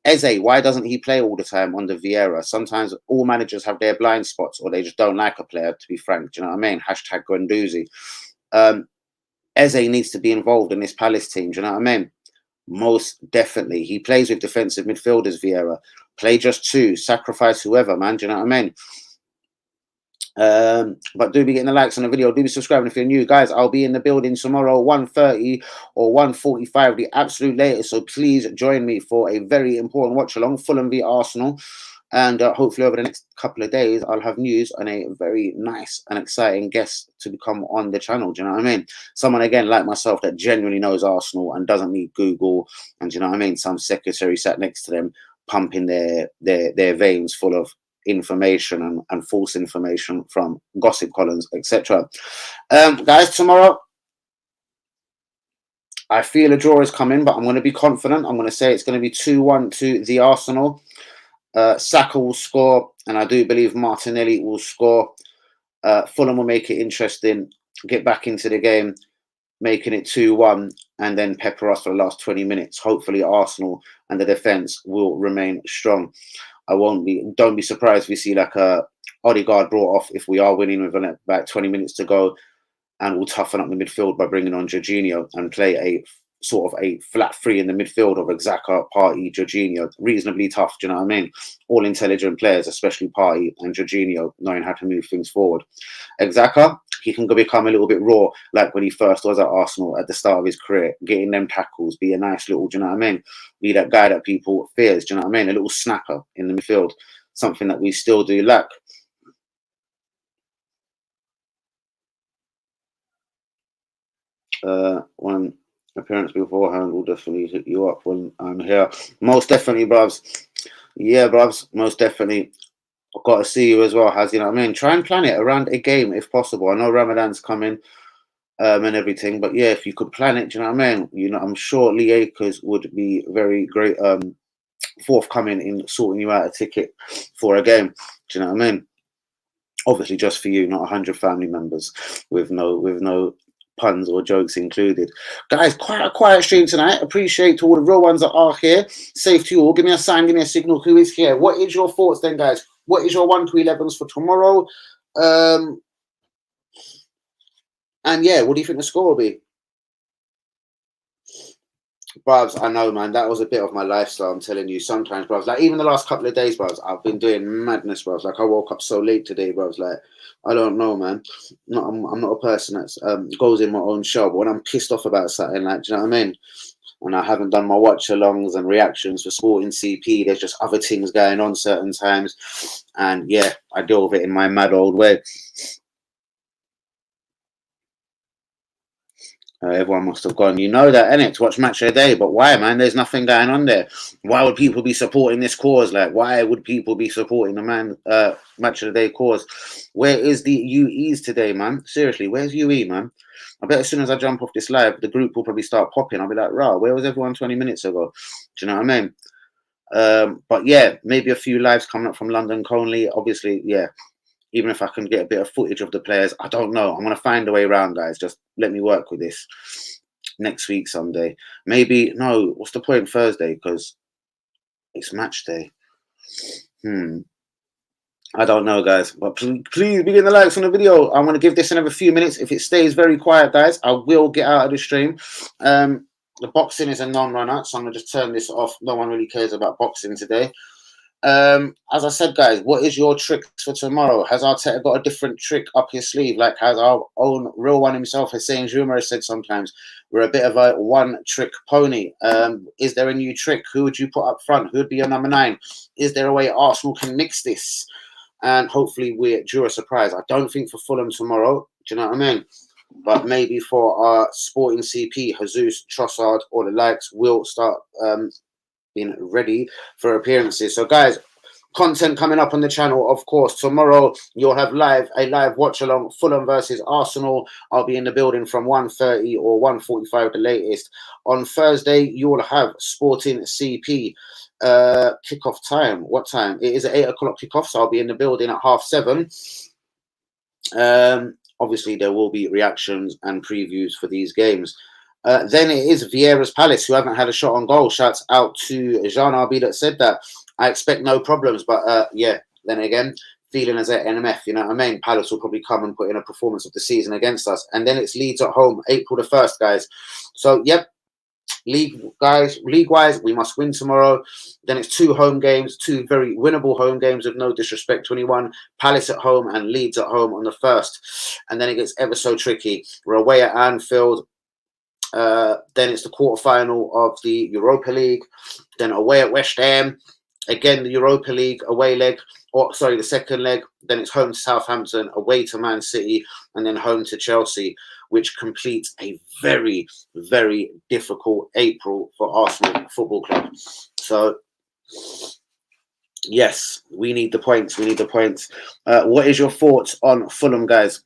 Eze, why doesn't he play all the time on the Vieira? Sometimes all managers have their blind spots, or they just don't like a player, to be frank. Do you know what I mean? Hashtag Guendouzi. Eze needs to be involved in this Palace team. Do you know what I mean? Most definitely. He plays with defensive midfielders, Vieira. Play just two. Sacrifice whoever, man. Do you know what I mean? But do be getting the likes on the video. Do be subscribing if you're new, guys. I'll be in the building tomorrow 1:30 or 1:45, the absolute latest. So please join me for a very important watch along, Fulham v Arsenal. And hopefully over the next couple of days, I'll have news and a very nice and exciting guest to become on the channel. Do you know what I mean? Someone, again, like myself, that genuinely knows Arsenal and doesn't need Google. And do you know what I mean? Some secretary sat next to them pumping their veins full of information and false information from gossip columns, etc. Guys, tomorrow I feel a draw is coming, but I'm going to be confident. I'm going to say it's going to be 2-1 to the Arsenal. Saka will score, and I do believe Martinelli will score. Fulham will make it interesting, get back into the game, making it 2-1, and then pepper us for the last 20 minutes. Hopefully Arsenal and the defence will remain strong. Don't be surprised if we see like a Odegaard brought off if we are winning with about 20 minutes to go, and we'll toughen up the midfield by bringing on Jorginho and play a sort of a flat three in the midfield of Xhaka, Partey, Jorginho. Reasonably tough, do you know what I mean? All intelligent players, especially Partey and Jorginho, knowing how to move things forward. Xhaka, he can become a little bit raw, like when he first was at Arsenal at the start of his career, getting them tackles, be a nice little, do you know what I mean? Be that guy that people fears, do you know what I mean? A little snapper in the midfield, something that we still do lack. One appearance beforehand will definitely hit you up when I'm here. Most definitely, bruvs. Yeah, bruvs, most definitely. I've got to see you as well, Has, you know what I mean? Try and plan it around a game if possible. I know Ramadan's coming and everything, but yeah, if you could plan it, do you know what I mean? You know, I'm sure Lee Akers would be very great forthcoming in sorting you out a ticket for a game. Do you know what I mean? Obviously just for you, not 100 family members with no puns or jokes included. Guys, quite a quiet stream tonight. Appreciate to all the real ones that are here. Safe to you all. Give me a sign, give me a signal. Who is here? What is your thoughts then, guys? What is your 1-11s for tomorrow? And yeah, what do you think the score will be? Bruvs, I know, man. That was a bit of my lifestyle. I'm telling you, sometimes, bruvs. Like even the last couple of days, bruvs, I've been doing madness, bruvs. Like I woke up so late today, bruvs. Like I don't know, man. I'm not a person that's goes in my own shell. But when I'm pissed off about something, like, do you know what I mean? And I haven't done my watch alongs and reactions for Sporting CP. There's just other things going on certain times, and yeah, I deal with it in my mad old way. Everyone must have gone. You know that, innit? To watch Match of the Day, but why, man? There's nothing going on there. Why would people be supporting this cause? Like, why would people be supporting the Match of the Day cause? Where is the UEs today, man? Seriously, where's UE, man? I bet as soon as I jump off this live, the group will probably start popping. I'll be like, rah, where was everyone 20 minutes ago? Do you know what I mean? But yeah, maybe a few lives coming up from London Conley. Obviously, yeah. Even if I can get a bit of footage of the players, I don't know. I'm gonna find a way around, guys. Just let me work with this next week someday. Maybe no. What's the point Thursday? Because it's match day. I don't know, guys. But please begin the likes on the video. I'm gonna give this another few minutes. If it stays very quiet, guys, I will get out of the stream. The boxing is a non-runner, so I'm gonna just turn this off. No one really cares about boxing today. As I said, guys, what is your trick for tomorrow? Has Arteta got a different trick up his sleeve? Like has our own real one himself, Hussein Juma has said sometimes, we're a bit of a one-trick pony. Is there a new trick? Who would you put up front? Who would be your number 9? Is there a way Arsenal can mix this? And hopefully we're due a surprise. I don't think for Fulham tomorrow. Do you know what I mean? But maybe for our Sporting CP, Jesus, Trossard, or the likes will start being ready for appearances. So guys, content coming up on the channel, of course. Tomorrow you'll have a live watch along, Fulham versus Arsenal. I'll be in the building from 1:30 or 1:45 the latest. On Thursday you will have Sporting CP kickoff time. What time? It is at 8 o'clock kickoff, so I'll be in the building at 7:30. Obviously there will be reactions and previews for these games. Then it is Vieira's Palace, who haven't had a shot on goal. Shouts out to Jean RB that said that. I expect no problems, but yeah, then again, feeling as at NMF, you know what I mean? Palace will probably come and put in a performance of the season against us. And then it's Leeds at home, April the 1st, guys. So, yep, league-wise, we must win tomorrow. Then it's 2 home games, 2 very winnable home games with no disrespect to anyone. Palace at home and Leeds at home on the 1st. And then it gets ever so tricky. We're away at Anfield. Then it's the quarterfinal of the Europa League. Then away at West Ham. Again, the Europa League away leg. Or sorry, the second leg. Then it's home to Southampton, away to Man City, and then home to Chelsea, which completes a very, very difficult April for Arsenal Football Club. So, yes, we need the points. We need the points. What is your thoughts on Fulham, guys?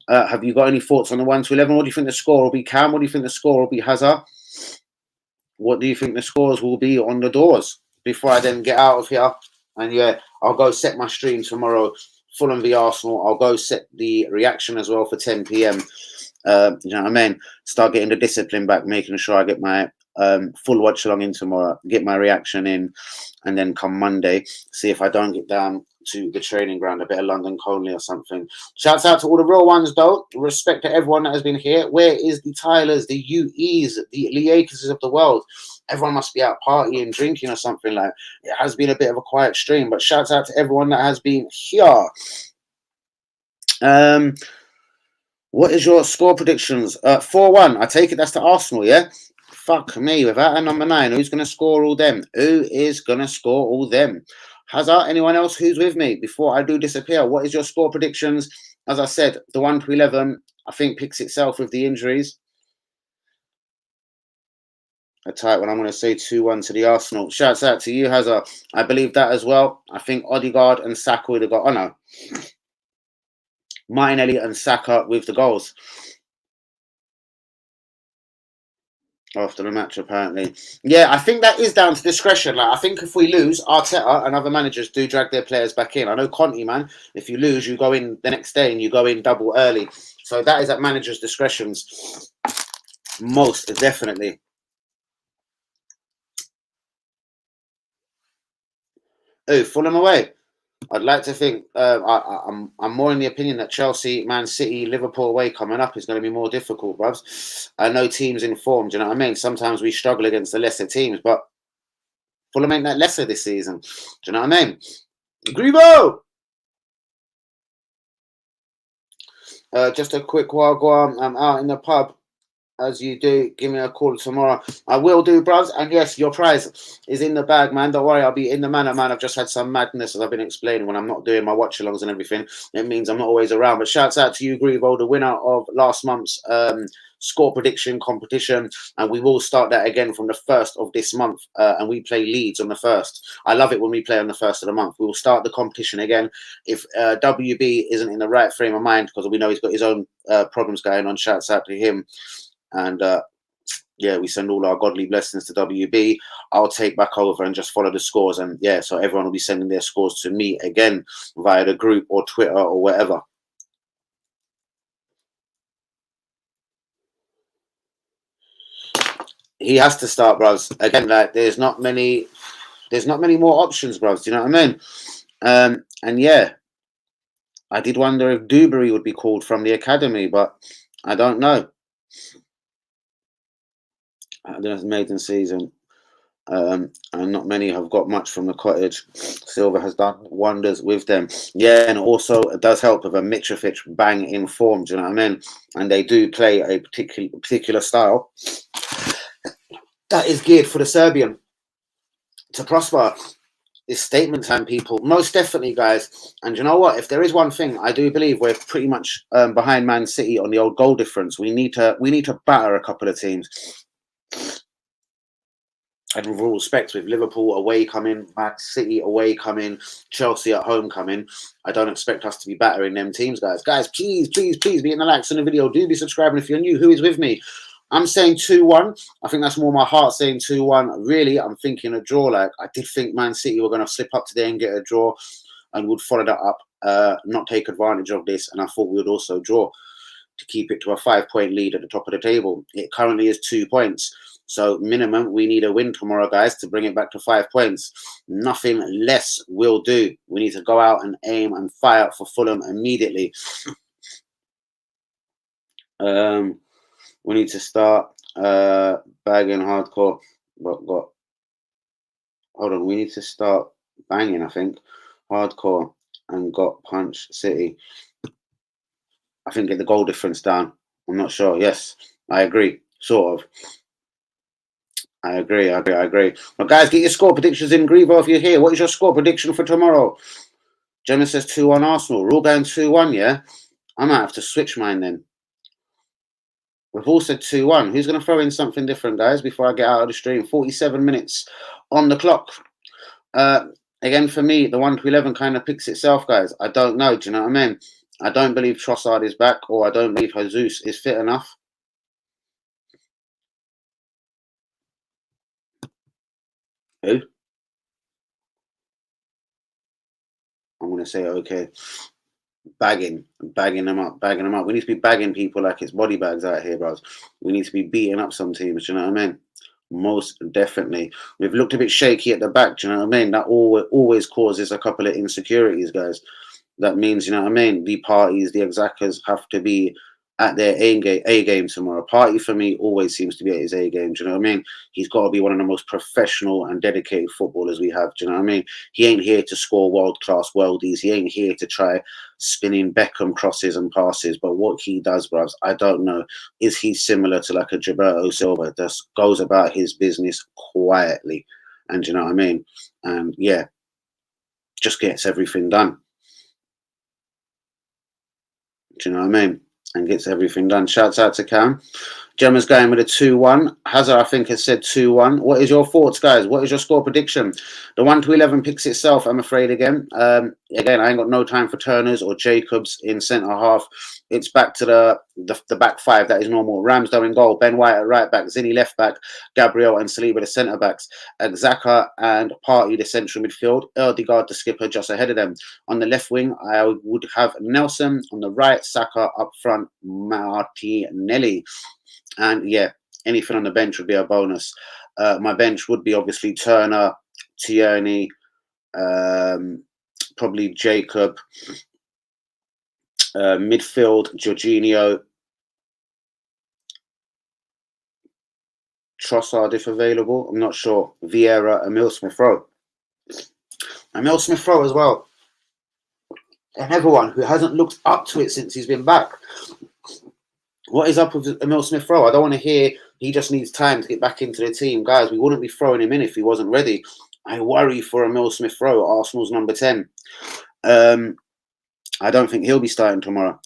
Have you got any thoughts on the 1 to 11? What do you think the score will be, Cam? What do you think the score will be, Hazard? What do you think the scores will be on the doors before I then get out of here? And yeah, I'll go set my stream tomorrow. Fulham v Arsenal. I'll go set the reaction as well for 10 p.m. You know what I mean? Start getting the discipline back, making sure I get my full watch along in tomorrow, get my reaction in, and then come Monday, see if I don't get down to the training ground, a bit of London Conley or something. Shouts out to all the real ones, though. Respect to everyone that has been here. Where is the Tylers, the UEs, the Liakises of the world? Everyone must be out partying, drinking or something. Like it has been a bit of a quiet stream, but shouts out to everyone that has been here. What is your score predictions? 4-1. I take it that's to Arsenal, yeah? Fuck me. Without a number 9, who's going to score all them? Who is going to score all them? Hazard, anyone else who's with me? Before I do disappear, what is your score predictions? As I said, the 1 to 11, I think, picks itself with the injuries. A tight one. I'm going to say 2-1 to the Arsenal. Shouts out to you, Hazard. I believe that as well. I think Odegaard and Saka would have got... Oh, no. Martinelli and Saka with the goals. After the match, apparently. Yeah, I think that is down to discretion. Like, I think if we lose, Arteta and other managers do drag their players back in. I know Conte, man, if you lose, you go in the next day and you go in double early. So that is at managers' discretions. Most definitely. Oh, Fulham away. I'd like to think I'm more in the opinion that Chelsea, Man City, Liverpool away coming up is going to be more difficult, bruv. I know teams in form. Do you know what I mean? Sometimes we struggle against the lesser teams, but Fulham ain't that lesser this season. Do you know what I mean? Grebo! Just a quick while, go on. I'm out in the pub. As you do, give me a call tomorrow. I will do, bros. And yes, your prize is in the bag, man. Don't worry, I'll be in the manner, man. I've just had some madness, as I've been explaining, when I'm not doing my watch alongs and everything. It means I'm not always around. But shouts out to you, Grievo, the winner of last month's score prediction competition. And we will start that again from the 1st of this month. And we play Leeds on the 1st. I love it when we play on the 1st of the month. We will start the competition again. If WB isn't in the right frame of mind, because we know he's got his own problems going on, shouts out to him. And yeah, we send all our godly blessings to WB. I'll take back over and just follow the scores. And yeah, so everyone will be sending their scores to me again via the group or Twitter or whatever. He has to start, bros. Again, like there's not many more options, bros. Do you know what I mean? And yeah, I did wonder if Dewberry would be called from the academy, but I don't know. That's maiden season. And not many have got much from the cottage. Silva has done wonders with them. Yeah, and also it does help with a Mitrovic bang in form. Do you know what I mean? And they do play a particular style that is geared for the Serbian to prosper. It's statement time, people. Most definitely, guys. And you know what? If there is one thing, I do believe we're pretty much behind Man City on the old goal difference. We need to batter a couple of teams. And with all respect, with Liverpool away coming, Man City away coming, Chelsea at home coming, I don't expect us to be battering them teams, guys. Guys, please, please, please be in the likes on the video. Do be subscribing if you're new. Who is with me? I'm saying 2-1. I think that's more my heart saying 2-1. Really, I'm thinking a draw. Like, I did think Man City were going to slip up today and get a draw and would follow that up, not take advantage of this. And I thought we would also draw to keep it to a 5-point lead at the top of the table. It currently is 2 points. So minimum, we need a win tomorrow, guys, to bring it back to 5 points. Nothing less will do. We need to go out and aim and fire for Fulham immediately. We need to start bagging hardcore. Hold on, we need to start banging, I think. Hardcore and got Punch City. I think get the goal difference down. I'm not sure. Yes, I agree. Sort of. I agree. Well, guys, get your score predictions in. Grievo, if you're here, what is your score prediction for tomorrow? Gemma says 2-1 Arsenal. We're all going 2-1, yeah? I might have to switch mine then. We've all said 2-1. Who's going to throw in something different, guys, before I get out of the stream? 47 minutes on the clock. Again, for me, the 1-11 kind of picks itself, guys. I don't know. Do you know what I mean? I don't believe Trossard is back, or I don't believe Jesus is fit enough. Who? I'm going to say, okay. Bagging them up. We need to be bagging people like it's body bags out here, bros. We need to be beating up some teams. Do you know what I mean? Most definitely. We've looked a bit shaky at the back. Do you know what I mean? That always causes a couple of insecurities, guys. That means, you know what I mean? The parties, the exactas have to be at their A game tomorrow. Party for me always seems to be at his A game. Do you know what I mean? He's got to be one of the most professional and dedicated footballers we have. Do you know what I mean? He ain't here to score world class worldies. He ain't here to try spinning Beckham crosses and passes. But what he does, bruv, I don't know. Is he similar to like a Gilberto Silva? Just goes about his business quietly. And you know what I mean? And yeah, just gets everything done. Do you know what I mean? And gets everything done. Shouts out to Cam. Gemma's going with a 2-1. Hazard, I think, has said 2-1. What is your thoughts, guys? What is your score prediction? The 1-11 picks itself, I'm afraid, again. Again, I ain't got no time for Turners or Jacobs in centre half. It's back to the back five. That is normal. Ramsdale in goal. Ben White at right back. Zinni left back. Gabriel and Saliba the centre backs. Xhaka and Partey the central midfield. Erdegaard the skipper just ahead of them. On the left wing, I would have Nelson. On the right, Saka. Up front, Martinelli. And yeah, anything on the bench would be a bonus. My bench would be obviously Turner, Tierney, probably Jacob. Midfield, Jorginho. Trossard if available. I'm not sure. Vieira, Emil Smith-Rowe. Emil Smith-Rowe as well. Another one who hasn't looked up to it since he's been back. What is up with Emil Smith-Rowe? I don't want to hear he just needs time to get back into the team. Guys, we wouldn't be throwing him in if he wasn't ready. I worry for Emil Smith-Rowe, Arsenal's number 10. I don't think he'll be starting tomorrow.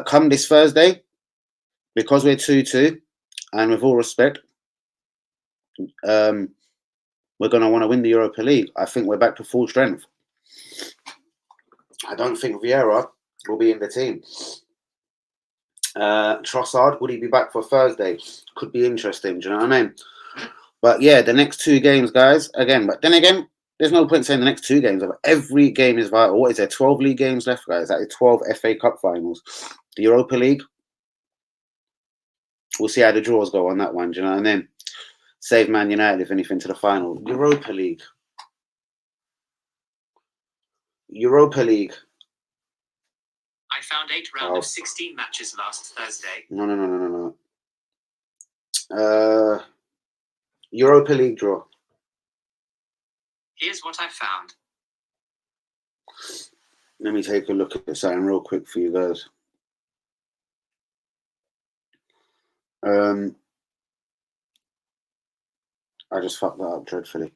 Come this Thursday, because we're 2-2, and with all respect, we're going to want to win the Europa League. I think we're back to full strength. I don't think Vieira will be in the team. Trossard, would he be back for Thursday? Could be interesting, do you know what I mean? But yeah, the next 2 games, guys, again, but then again, there's no point saying the next 2 games. Every game is vital. What is there? 12 league games left, guys. That is 12 FA Cup finals. The Europa League, we'll see how the draws go on that one, do you know what I mean? Save Man United, if anything, to the final. Europa League. Europa League. I found 8 round of 16 matches last Thursday. No. Europa League draw. Here's what I found. Let me take a look at something real quick for you guys. I just fucked that up dreadfully.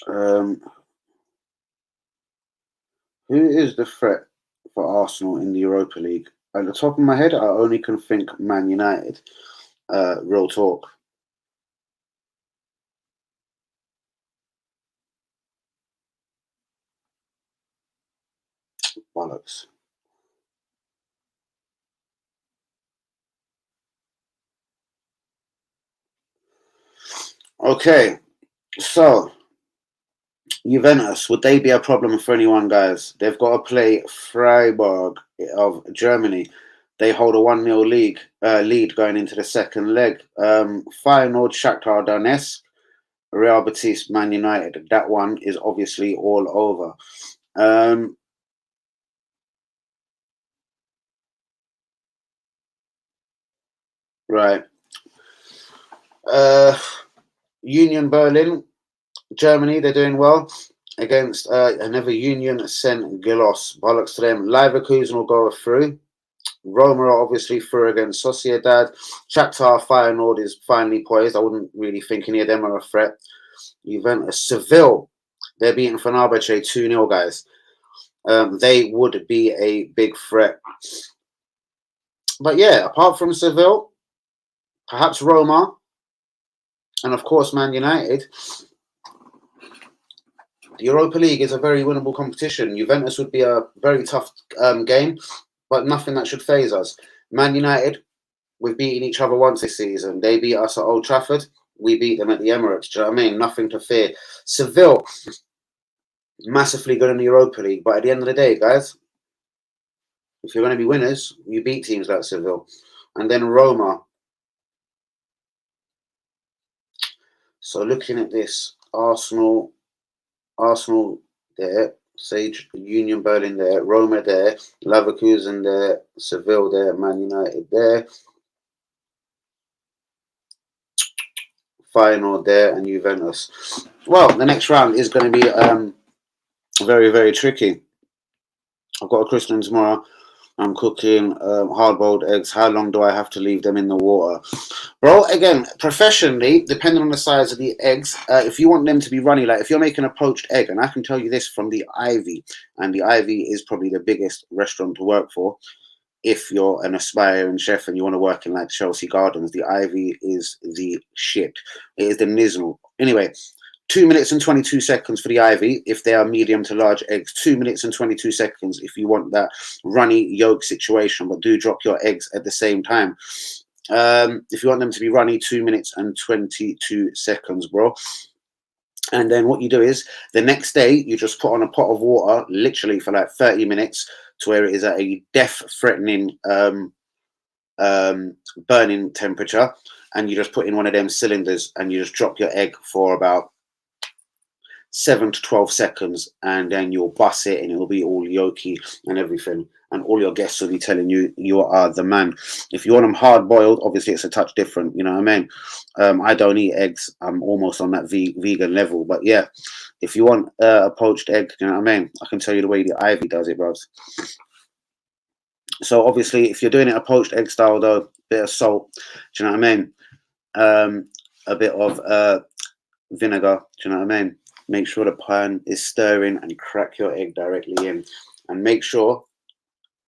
Who is the threat for Arsenal in the Europa League? At the top of my head, I only can think Man United. Real talk. Bollocks. Okay, so Juventus, would they be a problem for anyone, guys? They've got to play Freiburg of Germany. They hold a 1-0 lead going into the second leg. Feyenoord, Shakhtar Donetsk, Real Betis, Man United. That one is obviously all over. Right. Union Berlin, Germany, they're doing well against another Union St. Gillois. Bollocks to them. Leverkusen will go through. Roma are obviously through against Sociedad. Shakhtar Feyenoord is finally poised. I wouldn't really think any of them are a threat. Juventus, Seville, they're beating Fenerbahce 2-0, guys. They would be a big threat. But yeah, apart from Seville, perhaps Roma, and of course Man United, the Europa League is a very winnable competition. Juventus would be a very tough game, but nothing that should faze us. Man United, we've beaten each other once this season. They beat us at Old Trafford. We beat them at the Emirates. Do you know what I mean? Nothing to fear. Seville, massively good in the Europa League. But at the end of the day, guys, if you're going to be winners, you beat teams like Seville. And then Roma. So looking at this, Arsenal there, Sage, Union Berlin there, Roma there, Leverkusen there, Seville there, Man United there, Feyenoord there, and Juventus. Well, the next round is going to be very, very tricky. I've got a christening tomorrow. I'm cooking hard-boiled eggs. How long do I have to leave them in the water? Bro, again, professionally, depending on the size of the eggs, if you want them to be runny, like if you're making a poached egg, and I can tell you this from the Ivy, and the Ivy is probably the biggest restaurant to work for. If you're an aspiring chef and you want to work in like Chelsea Gardens, the Ivy is the shit. It is the nizzle. Anyway, 2 minutes and 22 seconds for the Ivy if they are medium to large eggs. 2 minutes and 22 seconds if you want that runny yolk situation, but do drop your eggs at the same time. If you want them to be runny, 2 minutes and 22 seconds, bro. And then what you do is the next day you just put on a pot of water, literally for like 30 minutes, to where it is at a death-threatening burning temperature. and you just put in one of them cylinders and you just drop your egg for about 7 to 12 seconds, and then you'll bust it and it'll be all yolky and everything, and all your guests will be telling you you are the man. If you want them hard boiled, obviously it's a touch different, you know what I mean? I don't eat eggs. I'm almost on that vegan level, but yeah, if you want a poached egg, you know what I mean, I can tell you the way the Ivy does it, bros. So obviously if you're doing it a poached egg style though, bit of salt, do you know what I mean? A bit of vinegar, do you know what I mean? Make sure the pan is stirring and crack your egg directly in, and make sure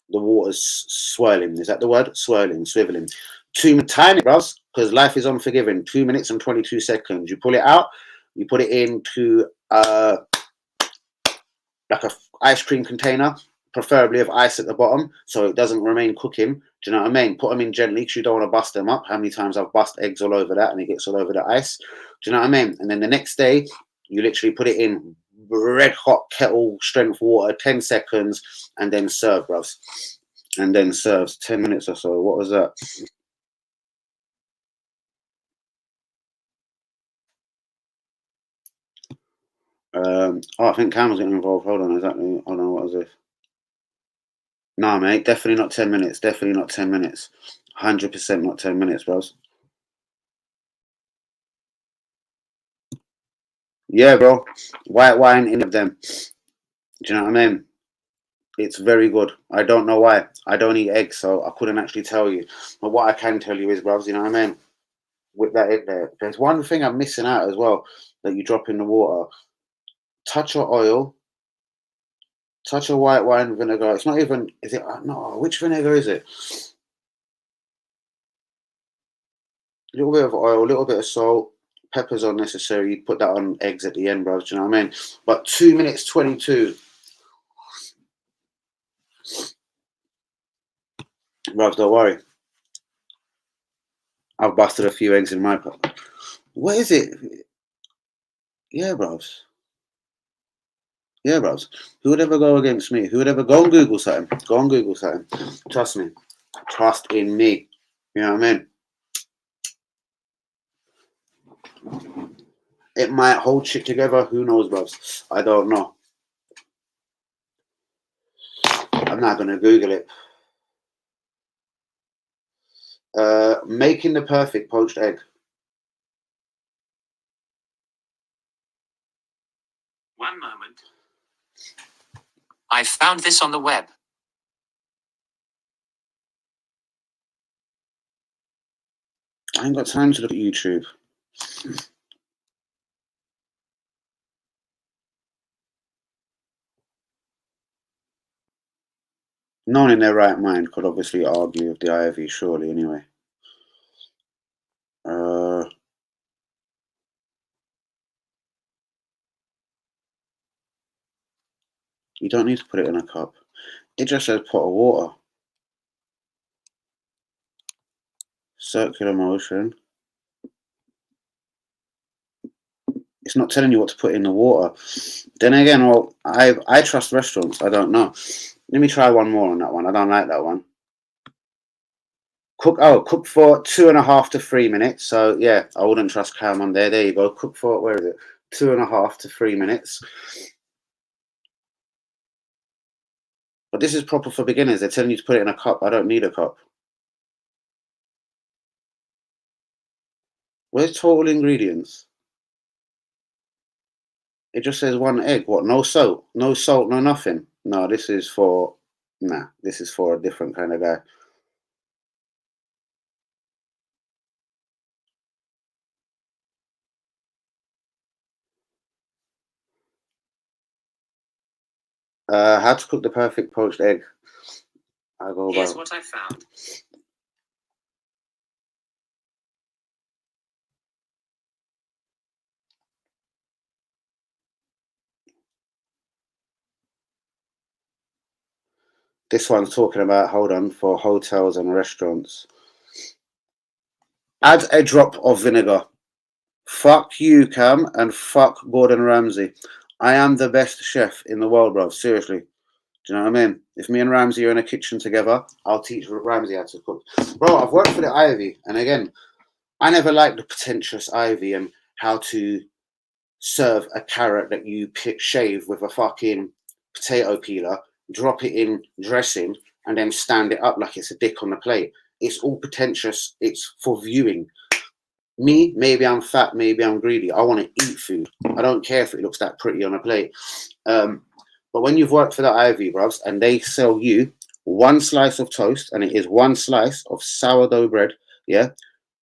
the water's swirling. Is that the word? Swirling, swiveling. Tiny, bros, because life is unforgiving. 2 minutes and 22 seconds. You pull it out, you put it into like a ice cream container, preferably of ice at the bottom, so it doesn't remain cooking. Do you know what I mean? Put them in gently because you don't want to bust them up. How many times I've bust eggs all over that and it gets all over the ice. Do you know what I mean? And then the next day, you literally put it in red hot kettle strength water, 10 seconds, and then serve, bros. And then serves 10 minutes or so. What was that? Oh, I think Cam was getting involved. Hold on, exactly. Hold on, what was this? Nah, mate, definitely not 10 minutes. Definitely not 10 minutes. 100% not 10 minutes, bros. Yeah, bro. White wine in of them. Do you know what I mean? It's very good. I don't know why. I don't eat eggs, so I couldn't actually tell you. But what I can tell you is, bros, you know what I mean? Whip that in there. There's one thing I'm missing out as well that you drop in the water. Touch of oil, touch of white wine vinegar. It's not even, is it? No, which vinegar is it? A little bit of oil, a little bit of salt, peppers are necessary. You put that on eggs at the end, bros. Do you know what I mean? But 2 minutes 22. Bros, don't worry. I've busted a few eggs in my pot. What is it? Yeah, bros. Yeah, bros. Who would ever go against me? Who would ever go on Google something? Go on Google something. Trust me. Trust in me. You know what I mean? It might hold shit together. Who knows, bros? I don't know. I'm not going to Google it. Making the perfect poached egg. One moment. I found this on the web. I ain't got time to look at YouTube. No one in their right mind could obviously argue with the IV, surely, anyway. You don't need to put it in a cup. It just says pot of water. Circular motion. It's not telling you what to put in the water. Then again, well, I trust restaurants. I don't know. Let me try one more on that one. I don't like that one. Cook for 2.5 to 3 minutes. So yeah, I wouldn't trust Cam on there. There you go. Cook for, where is it? 2.5 to 3 minutes. But this is proper for beginners. They're telling you to put it in a cup. I don't need a cup. Where's total ingredients? It just says 1 egg. What? No salt? No salt, no nothing. No, this is for, this is for a different kind of guy. How to cook the perfect poached egg. Here's what I found. This one's talking about, hold on, for hotels and restaurants. Add a drop of vinegar. Fuck you, Cam, and fuck Gordon Ramsay. I am the best chef in the world, bro. Seriously. Do you know what I mean? If me and Ramsay are in a kitchen together, I'll teach Ramsay how to cook. Bro, I've worked for the Ivy, and again, I never liked the pretentious Ivy and how to serve a carrot that you shave with a fucking potato peeler, drop it in dressing, and then stand it up like it's a dick on the plate. It's all pretentious. It's for viewing. Me, maybe I'm fat, maybe I'm greedy. I want to eat food. I don't care if it looks that pretty on a plate. But when you've worked for the Ivy, bruvs, and they sell you one slice of toast, and it is one slice of sourdough bread, yeah,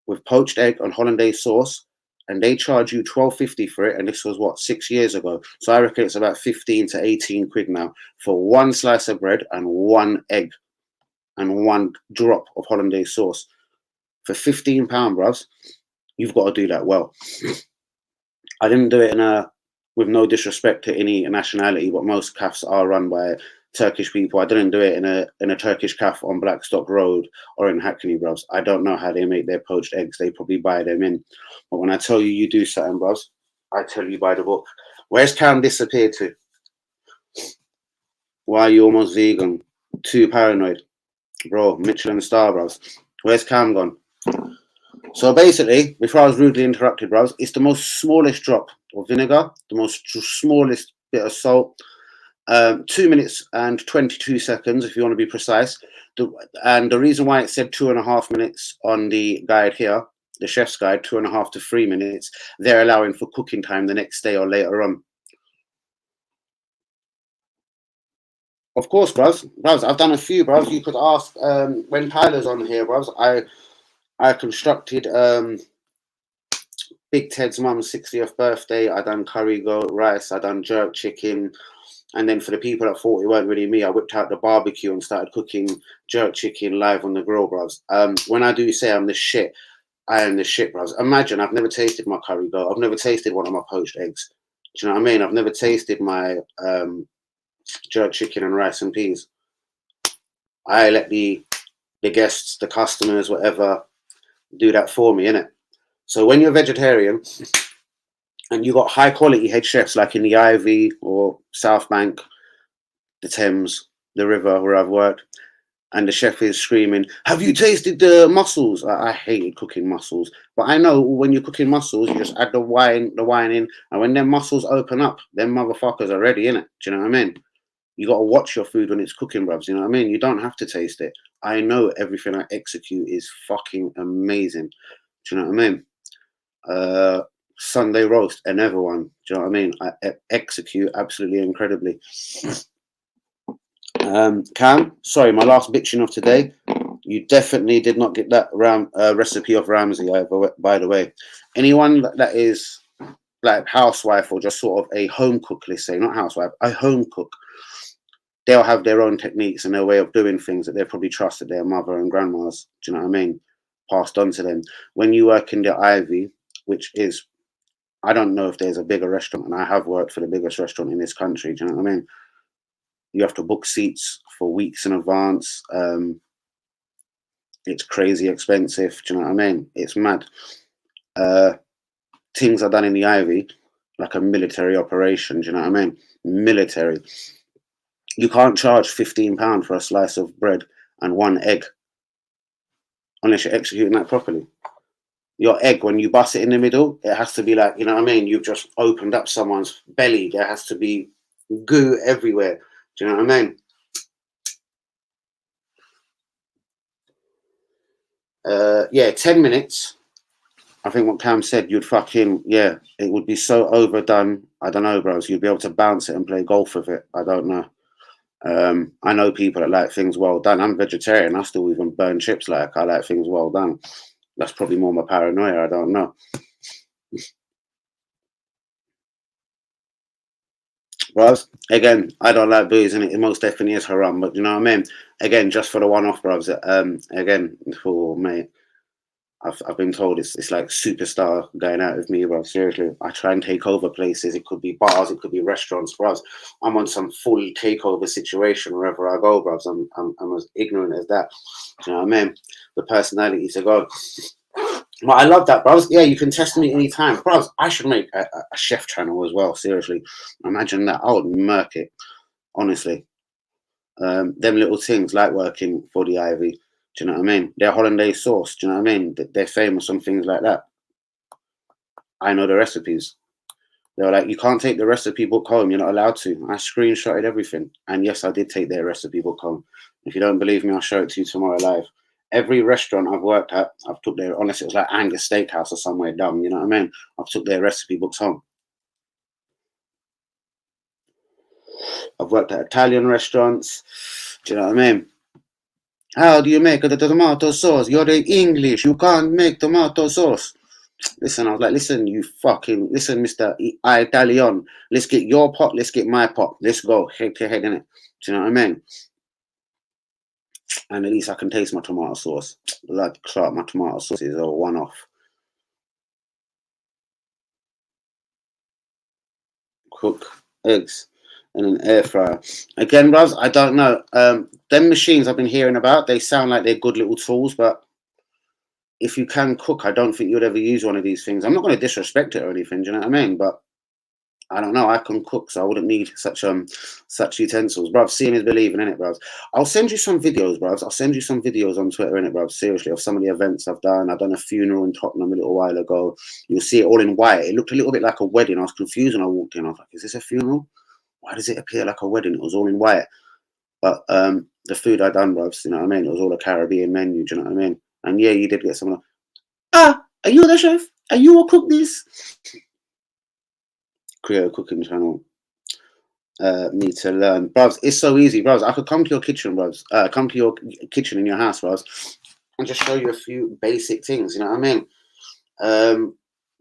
with poached egg and hollandaise sauce, and they charge you £12.50 for it, and this was what, 6 years ago. So I reckon it's about 15 to 18 quid now for one slice of bread and one egg and one drop of hollandaise sauce for £15, bruvs. You've got to do that well. I didn't do it with no disrespect to any nationality, but most cafes are run by Turkish people. I didn't do it in a Turkish cafe on Blackstock Road or in Hackney, bruvs. I don't know how they make their poached eggs. They probably buy them in. But when I tell you you do something, bruvs, I tell you by the book. Where's Cam disappeared to? Why are you almost vegan? Too paranoid. Bro, Michelin star, bruvs. Where's Cam gone? So basically, before I was rudely interrupted, bruvs, it's the most smallest drop of vinegar, the most smallest bit of salt, 2 minutes and 22 seconds, if you want to be precise. And the reason why it said 2.5 minutes on the guide here, the chef's guide, 2.5 to 3 minutes, they're allowing for cooking time the next day or later on. Of course, bruvs, I've done a few, bruvs. You could ask when Tyler's on here, bruvs. I constructed Big Ted's mum's 60th birthday. I done curry goat rice. I done jerk chicken. And then for the people that thought it weren't really me, I whipped out the barbecue and started cooking jerk chicken live on the grill, bruvs. When I do say I'm the shit, I am the shit, bruvs. Imagine I've never tasted my curry goat. I've never tasted one of my poached eggs. Do you know what I mean? I've never tasted my jerk chicken and rice and peas. I let the guests, the customers, whatever, do that for me, innit? So when you're vegetarian and you got high quality head chefs like in the Ivy or South Bank, the Thames, the River where I've worked, and the chef is screaming, "Have you tasted the mussels?" I hated cooking mussels, but I know when you're cooking mussels, you just add the wine in, and when them mussels open up, them motherfuckers are ready, innit? Do you know what I mean? You got to watch your food when it's cooking, bruvs. You know what I mean? You don't have to taste it. I know everything I execute is fucking amazing. Do you know what I mean? Sunday roast, another one. Do you know what I mean? I execute absolutely incredibly. Cam, sorry, my last bitching of today. You definitely did not get that recipe of Ramsay, by the way. Anyone that is like housewife or just sort of a home cook, let's say, not housewife, a home cook, they'll have their own techniques and their way of doing things that they probably trusted their mother and grandmas. Do you know what I mean? Passed on to them. When you work in the Ivy, which is, I don't know if there's a bigger restaurant, and I have worked for the biggest restaurant in this country. Do you know what I mean? You have to book seats for weeks in advance. It's crazy expensive. Do you know what I mean? It's mad. Things are done in the Ivy like a military operation. Do you know what I mean? Military. You can't charge £15 for a slice of bread and one egg unless you're executing that properly. Your egg, when you bust it in the middle, it has to be like, you know what I mean? You've just opened up someone's belly. There has to be goo everywhere. Do you know what I mean? Yeah, 10 minutes. I think what Cam said, you'd fucking, yeah, it would be so overdone. I don't know, bros. You'd be able to bounce it and play golf with it. I don't know. I know people that like things well done. I'm vegetarian. I still even burn chips like I like things well done. That's probably more my paranoia. I don't know. Bros, again, I don't like booze, and it most definitely is haram. But you know what I mean? Again, just for the one-off, bros. Again, for mate, I've been told it's like superstar going out with me, bro. Seriously, I try and take over places. It could be bars, it could be restaurants, bros. I'm on some full takeover situation wherever I go, bros. I'm as ignorant as that. Do you know what I mean? The personality to go. But I love that, bros. Yeah, you can test me anytime, bros. I should make a chef channel as well. Seriously, imagine that. I would murk it, honestly. Them little things like working for the Ivy. Do you know what I mean? Their hollandaise sauce. Do you know what I mean? They're famous on things like that. I know the recipes. They were like, you can't take the recipe book home. You're not allowed to. I screenshotted everything. And yes, I did take their recipe book home. If you don't believe me, I'll show it to you tomorrow live. Every restaurant I've worked at, I've took their, unless it was like Angus Steakhouse or somewhere dumb, you know what I mean? I've took their recipe books home. I've worked at Italian restaurants. Do you know what I mean? How do you make the tomato sauce? You're the English. You can't make tomato sauce. Listen, I was like, listen, listen, Mr. Italian. Let's get your pot. Let's get my pot. Let's go head to head, innit? Do you know what I mean? And at least I can taste my tomato sauce. Like, Clark, my tomato sauce is a one-off. Cook eggs in an air fryer. Again, bros, I don't know. Them machines I've been hearing about, they sound like they're good little tools, but if you can cook, I don't think you'd ever use one of these things. I'm not going to disrespect it or anything, do you know what I mean? But I don't know. I can cook, so I wouldn't need such utensils, bruv. Seeing is believing, in it, bruv. I'll send you some videos, bruv. I'll send you some videos on Twitter, in it, bruv. Seriously, of some of the events I've done. I've done a funeral in Tottenham a little while ago. You'll see it all in white. It looked a little bit like a wedding. I was confused when I walked in. I was like, "Is this a funeral? Why does it appear like a wedding?" It was all in white. But the food I done, bruv, you know what I mean? It was all a Caribbean menu. Do you know what I mean? And yeah, you did get someone. Are you the chef? Are you a cook this? Create a cooking channel. Need to learn, bros. It's so easy, bros. I could come to your kitchen, bros. Come to your kitchen in your house, bros, and just show you a few basic things. You know what I mean?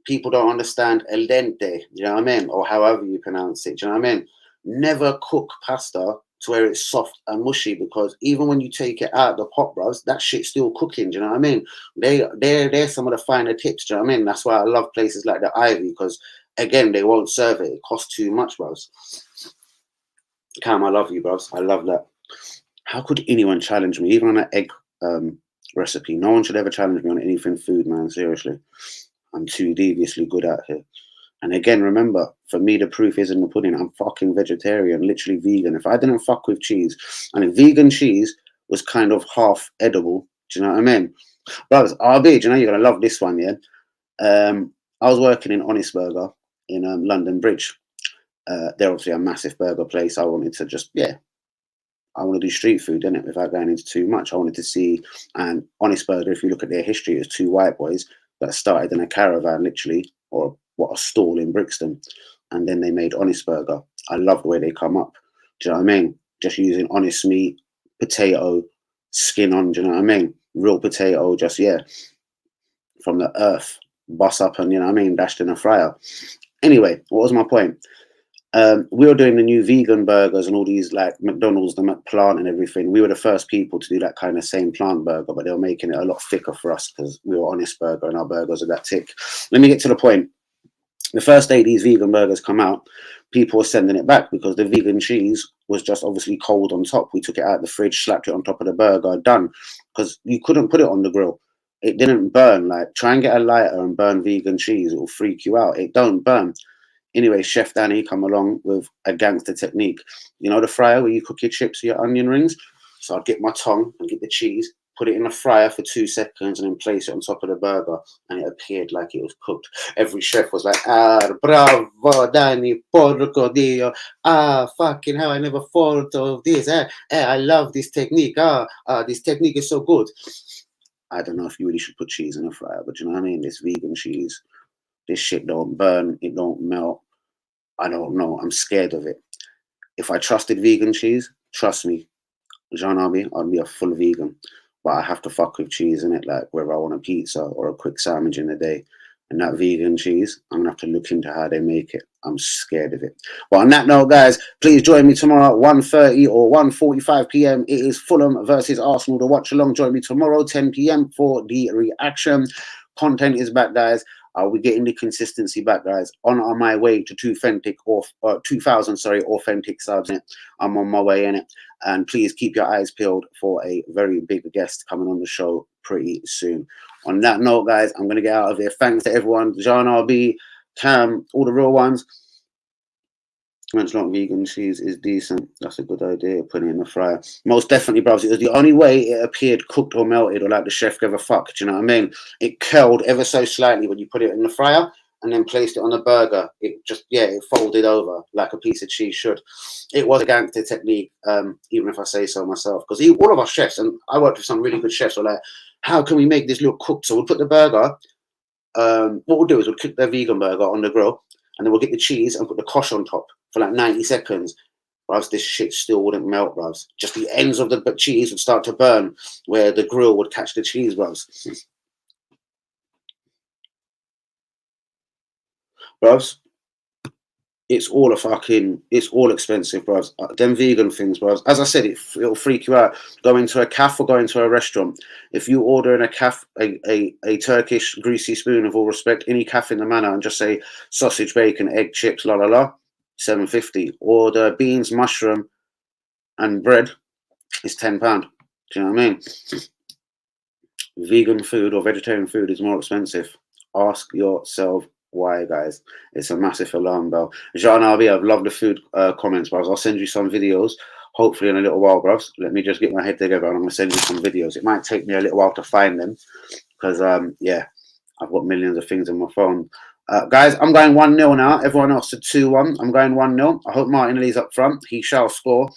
People don't understand el dente. You know what I mean? Or however you pronounce it. Do you know what I mean? Never cook pasta to where it's soft and mushy, because even when you take it out of the pot, bros, that shit's still cooking. Do you know what I mean? They're some of the finer tips. Do you know what I mean? That's why I love places like the Ivy, because again, they won't serve it. It costs too much, bros. Cam, I love you, bros. I love that. How could anyone challenge me, even on an egg recipe? No one should ever challenge me on anything food, man. Seriously. I'm too deviously good at it. And again, remember, for me, the proof is in the pudding. I'm fucking vegetarian, literally vegan. If I didn't fuck with cheese, and if vegan cheese was kind of half edible, do you know what I mean? Brothers, RB, do you know you're going to love this one, yeah? I was working in Honest Burger in London Bridge. They're obviously a massive burger place. I wanted to just, I want to do street food, innit, without going into too much. I wanted to see, and Honest Burger, if you look at their history, it was two white boys that started in a caravan, literally, or what, a stall in Brixton, and then they made Honest Burger. I love the way they come up. Do you know what I mean? Just using honest meat, potato, skin on, do you know what I mean? Real potato, just, from the earth, bust up and, you know what I mean, dashed in a fryer. Anyway, what was my point? We were doing the new vegan burgers and all these, like McDonald's, the McPlant and everything. We were the first people to do that kind of same plant burger, but they were making it a lot thicker for us because we were Honest Burger and our burgers are that thick. Let me get to the point. The first day these vegan burgers come out, people were sending it back because the vegan cheese was just obviously cold on top. We took it out of the fridge, slapped it on top of the burger, done. Because you couldn't put it on the grill. It didn't burn. Like, try and get a lighter and burn vegan cheese. It will freak you out. It don't burn. Anyway, Chef Danny come along with a gangster technique. You know the fryer where you cook your chips or your onion rings? So I'd get my tongue and get the cheese, put it in the fryer for 2 seconds and then place it on top of the burger, and it appeared like it was cooked. Every chef was like, bravo, Danny, porco dio. Fucking hell, I never thought of this. I love this technique. This technique is so good. I don't know if you really should put cheese in a fryer, but you know what I mean? This vegan cheese, this shit don't burn, it don't melt. I don't know. I'm scared of it. If I trusted vegan cheese, trust me, Jean Arby, I'd be a full vegan. But I have to fuck with cheese in it, like whether I want a pizza or a quick sandwich in the day. And that vegan cheese, I'm gonna have to look into how they make it. I'm scared of it. But on that note, guys, please join me tomorrow at 1:30 or 1:45 p.m. It is Fulham versus Arsenal. To watch along, join me tomorrow 10 p.m. for the reaction. Content is back, guys. We're getting the consistency back, guys. On my way to 2,000 authentic subs. I'm on my way in it. And please keep your eyes peeled for a very big guest coming on the show pretty soon. On that note, guys, I'm going to get out of here. Thanks to everyone. John RB, Cam, all the real ones. Mention vegan cheese is decent. That's a good idea. Putting it in the fryer. Most definitely, bros. It was the only way it appeared cooked or melted or like the chef gave a fuck. Do you know what I mean? It curled ever so slightly when you put it in the fryer and then placed it on the burger. It just, yeah, it folded over like a piece of cheese should. It was a gangster technique, even if I say so myself. Because all of our chefs, and I worked with some really good chefs, were like, how can we make this look cooked? So we'll put the burger, what we'll do is we'll cook the vegan burger on the grill and then we'll get the cheese and put the kosh on top for like 90 seconds. Bruv, this shit still wouldn't melt, bruv. Just the ends of the cheese would start to burn where the grill would catch the cheese, bruv. Bruv, it's all expensive, bruv. Them vegan things, bruv. As I said, it'll freak you out. Go into a cafe or go into a restaurant. If you order in a cafe a Turkish greasy spoon, of all respect, any cafe in the manor, and just say sausage, bacon, egg, chips, la la la, £7.50. Order beans, mushroom, and bread is £10. Do you know what I mean? Vegan food or vegetarian food is more expensive. Ask yourself why, guys. It's a massive alarm bell. Jean RB, I've loved the food comments, bros. I'll send you some videos, hopefully in a little while, bros. Let me just get my head together and I'm going to send you some videos. It might take me a little while to find them because, yeah, I've got millions of things on my phone. Guys, I'm going 1-0 now. Everyone else to 2-1. I'm going 1-0. I hope Martinelli's up front. He shall score.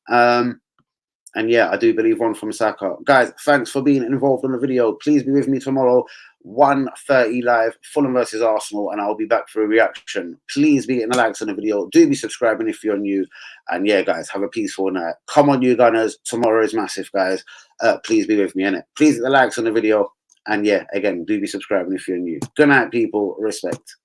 And yeah, I do believe one from Saka. Guys, thanks for being involved in the video. Please be with me tomorrow, 1:30 live, Fulham versus Arsenal, and I'll be back for a reaction. Please be hitting the likes on the video. Do be subscribing if you're new. And yeah, guys, have a peaceful night. Come on, you Gunners. Tomorrow is massive, guys. Please be with me, innit? Please hit the likes on the video. And yeah, again, do be subscribing if you're new. Good night, people. Respect.